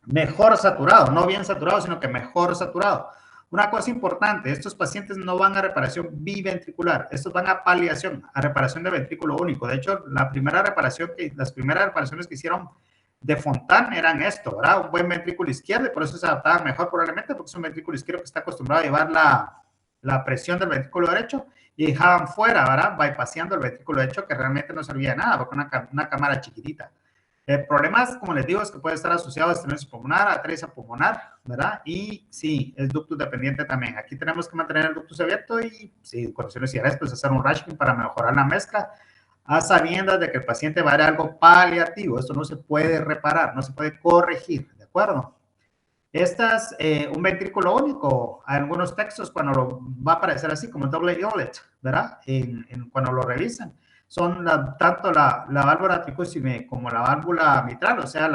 mejor saturado, no bien saturado, sino que mejor saturado. Una cosa importante, estos pacientes no van a reparación biventricular, estos van a paliación, a reparación de ventrículo único. De hecho, las primeras reparaciones que hicieron de Fontán eran esto, ¿verdad? Un buen ventrículo izquierdo, y por eso se adaptaba mejor probablemente, porque es un ventrículo izquierdo que está acostumbrado a llevar la presión del ventrículo derecho, y dejaban fuera, ¿verdad? Bypaseando el ventrículo derecho, que realmente no servía de nada, porque una cámara chiquitita. El problema es, como les digo, es que puede estar asociado a estenosis pulmonar, a atresia pulmonar, ¿verdad? Y sí, es ductus dependiente también. Aquí tenemos que mantener el ductus abierto y, sí, correcciones cigarras, pues hacer un Rashkin para mejorar la mezcla, a sabiendas de que el paciente va a dar algo paliativo. Esto no se puede reparar, no se puede corregir, ¿de acuerdo? Estas, un ventrículo único, algunos textos cuando va a aparecer así como doble inlet, ¿verdad? Cuando lo revisan, son tanto la válvula tricúspide como la válvula mitral, o sea,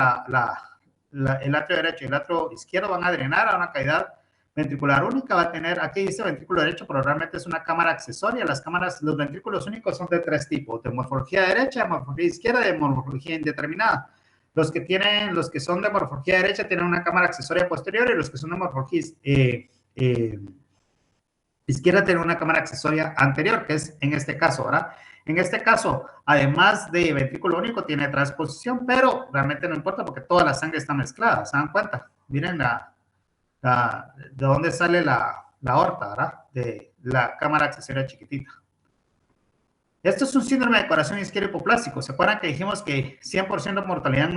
el atrio derecho y el atrio izquierdo van a drenar a una cavidad ventricular única. Va a tener, aquí dice ventrículo derecho, pero realmente es una cámara accesoria. Los ventrículos únicos son de 3 tipos, de morfología derecha, de morfología izquierda y de morfología indeterminada. Los que son de morfología derecha tienen una cámara accesoria posterior, y los que son de morfología izquierda tienen una cámara accesoria anterior, que es en este caso, ¿verdad? En este caso, además de ventrículo único, tiene transposición, pero realmente no importa porque toda la sangre está mezclada, ¿se dan cuenta? Miren de dónde sale la aorta, ¿verdad? De la cámara accesoria chiquitita. Esto es un síndrome de corazón izquierdo hipoplástico. ¿Se acuerdan que dijimos que 100% mortalidad en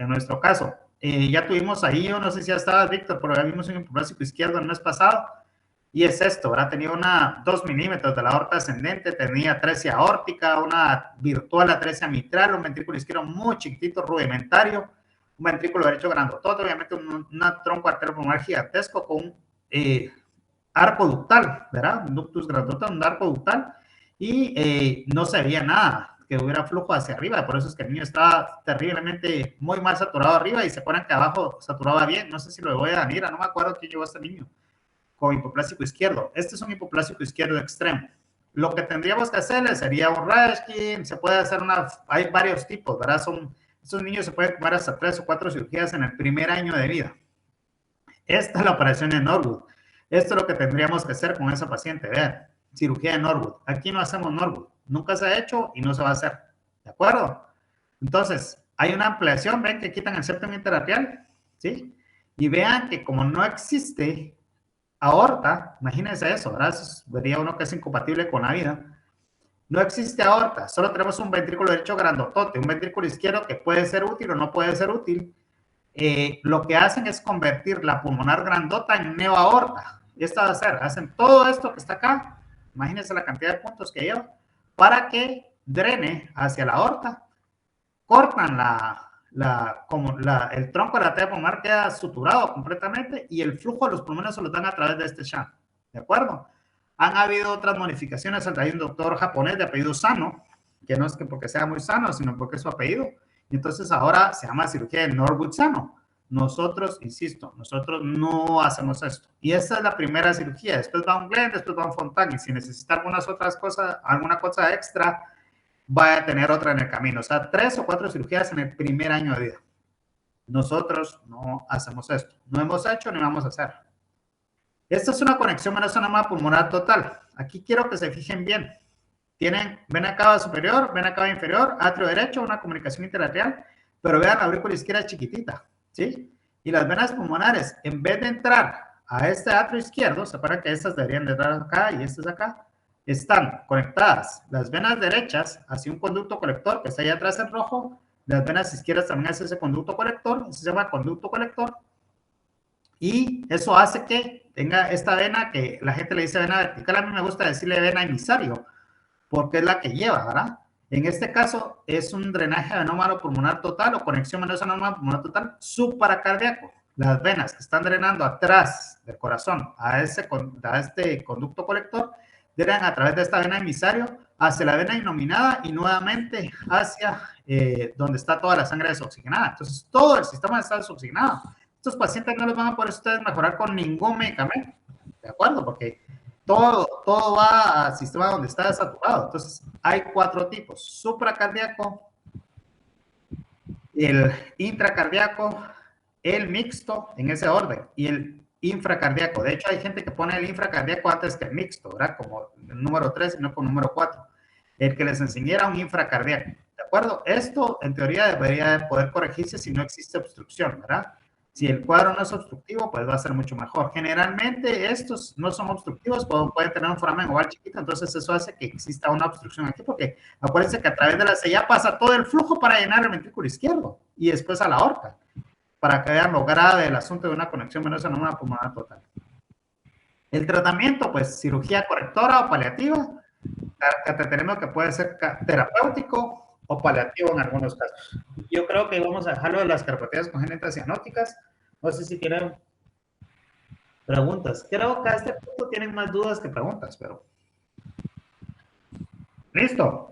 nuestro caso? Ya tuvimos ahí, yo no sé si ya estaba Víctor, pero ya vimos un hipoplástico izquierdo el mes pasado. Y es esto, ¿verdad? Tenía 2 milímetros de la aorta ascendente, tenía atresia aórtica, una virtual atresia mitral, un ventrículo izquierdo muy chiquitito, rudimentario, un ventrículo derecho grandotote, obviamente un tronco arteriopulmonar gigantesco con un arco ductal, ¿verdad? Un ductus grandote, un arco ductal, y no se veía nada que hubiera flujo hacia arriba. Por eso es que el niño estaba terriblemente muy mal saturado arriba y se acuerdan que abajo saturaba bien. No sé si lo voy a Danira, no me acuerdo quién llevó a este niño con hipoplásico izquierdo. Este es un hipoplásico izquierdo extremo. Lo que tendríamos que hacerle sería un Rashkin, se puede hacer hay varios tipos, ¿verdad? Estos niños se pueden tomar hasta 3 o 4 cirugías en el primer año de vida. Esta es la operación de Norwood. Esto es lo que tendríamos que hacer con esa paciente, vean, cirugía de Norwood. Aquí no hacemos Norwood, nunca se ha hecho y no se va a hacer, ¿de acuerdo? Entonces, hay una ampliación, ven que quitan el septum interarterial, ¿sí? Y vean que como no existe aorta, imagínense eso, ¿verdad? Vería uno que es incompatible con la vida. No existe aorta, solo tenemos un ventrículo derecho grandotote, un ventrículo izquierdo que puede ser útil o no puede ser útil. Lo que hacen es convertir la pulmonar grandota en neoaorta. Y esto va a hacer, hacen todo esto que está acá, imagínense la cantidad de puntos que lleva, para que drene hacia la aorta, cortan el tronco de la arteria pulmonar queda suturado completamente y el flujo de los pulmones se los dan a través de este shunt, ¿de acuerdo? Han habido otras modificaciones, hay un doctor japonés de apellido Sano, que no es que porque sea muy sano, sino porque es su apellido, y entonces ahora se llama cirugía de Norwood Sano. Nosotros, insisto, nosotros no hacemos esto. Y esta es la primera cirugía, después va un Glenn, después va un Fontan, y si necesita algunas otras cosas, alguna cosa extra, va a tener otra en el camino. O sea, 3 o 4 cirugías en el primer año de vida. Nosotros no hacemos esto. No hemos hecho ni vamos a hacer. Esta es una conexión venosa pulmonar total. Aquí quiero que se fijen bien. Tienen vena cava superior, vena cava inferior, atrio derecho, una comunicación interarterial, pero vean la aurícula izquierda chiquitita, ¿sí? Y las venas pulmonares, en vez de entrar a este atrio izquierdo, se acuerdan que estas deberían de entrar acá y estas acá, están conectadas las venas derechas hacia un conducto colector que está ahí atrás en rojo, las venas izquierdas también hacia ese conducto colector, eso se llama conducto colector, y eso hace que tenga esta vena que la gente le dice vena vertical, a mí me gusta decirle vena emisario, porque es la que lleva, ¿verdad? En este caso es un drenaje venómano pulmonar total o conexión venosa venómano pulmonar total supracardíaco. Las venas que están drenando atrás del corazón a este conducto colector drenan a través de esta vena emisario hacia la vena inominada y nuevamente hacia donde está toda la sangre desoxigenada. Entonces, todo el sistema está desoxigenado. Estos pacientes no los van a poder ustedes mejorar con ningún medicamento, ¿de acuerdo? Porque todo va al sistema donde está saturado. Entonces, hay 4 tipos: supracardíaco, el intracardíaco, el mixto, en ese orden, y el infracardíaco. De hecho, hay gente que pone el infracardíaco antes que el mixto, ¿verdad? Como el número 3 y no con número 4. El que les enseñara un infracardíaco, ¿de acuerdo? Esto, en teoría, debería de poder corregirse si no existe obstrucción, ¿verdad? Si el cuadro no es obstructivo, pues va a ser mucho mejor. Generalmente estos no son obstructivos, pueden tener un foramen oval chiquito, entonces eso hace que exista una obstrucción aquí, porque acuérdense que a través de la sella pasa todo el flujo para llenar el ventrículo izquierdo y después a la aorta, para que vean lo grave del asunto de una conexión venosa en una pulmonar total. El tratamiento, pues cirugía correctora o paliativa, tenemos que puede ser terapéutico o paliativo en algunos casos. Yo creo que vamos a dejarlo de las carpopatías congénitas cianóticas. No sé si tienen preguntas. Creo que a este punto tienen más dudas que preguntas, pero... ¡Listo!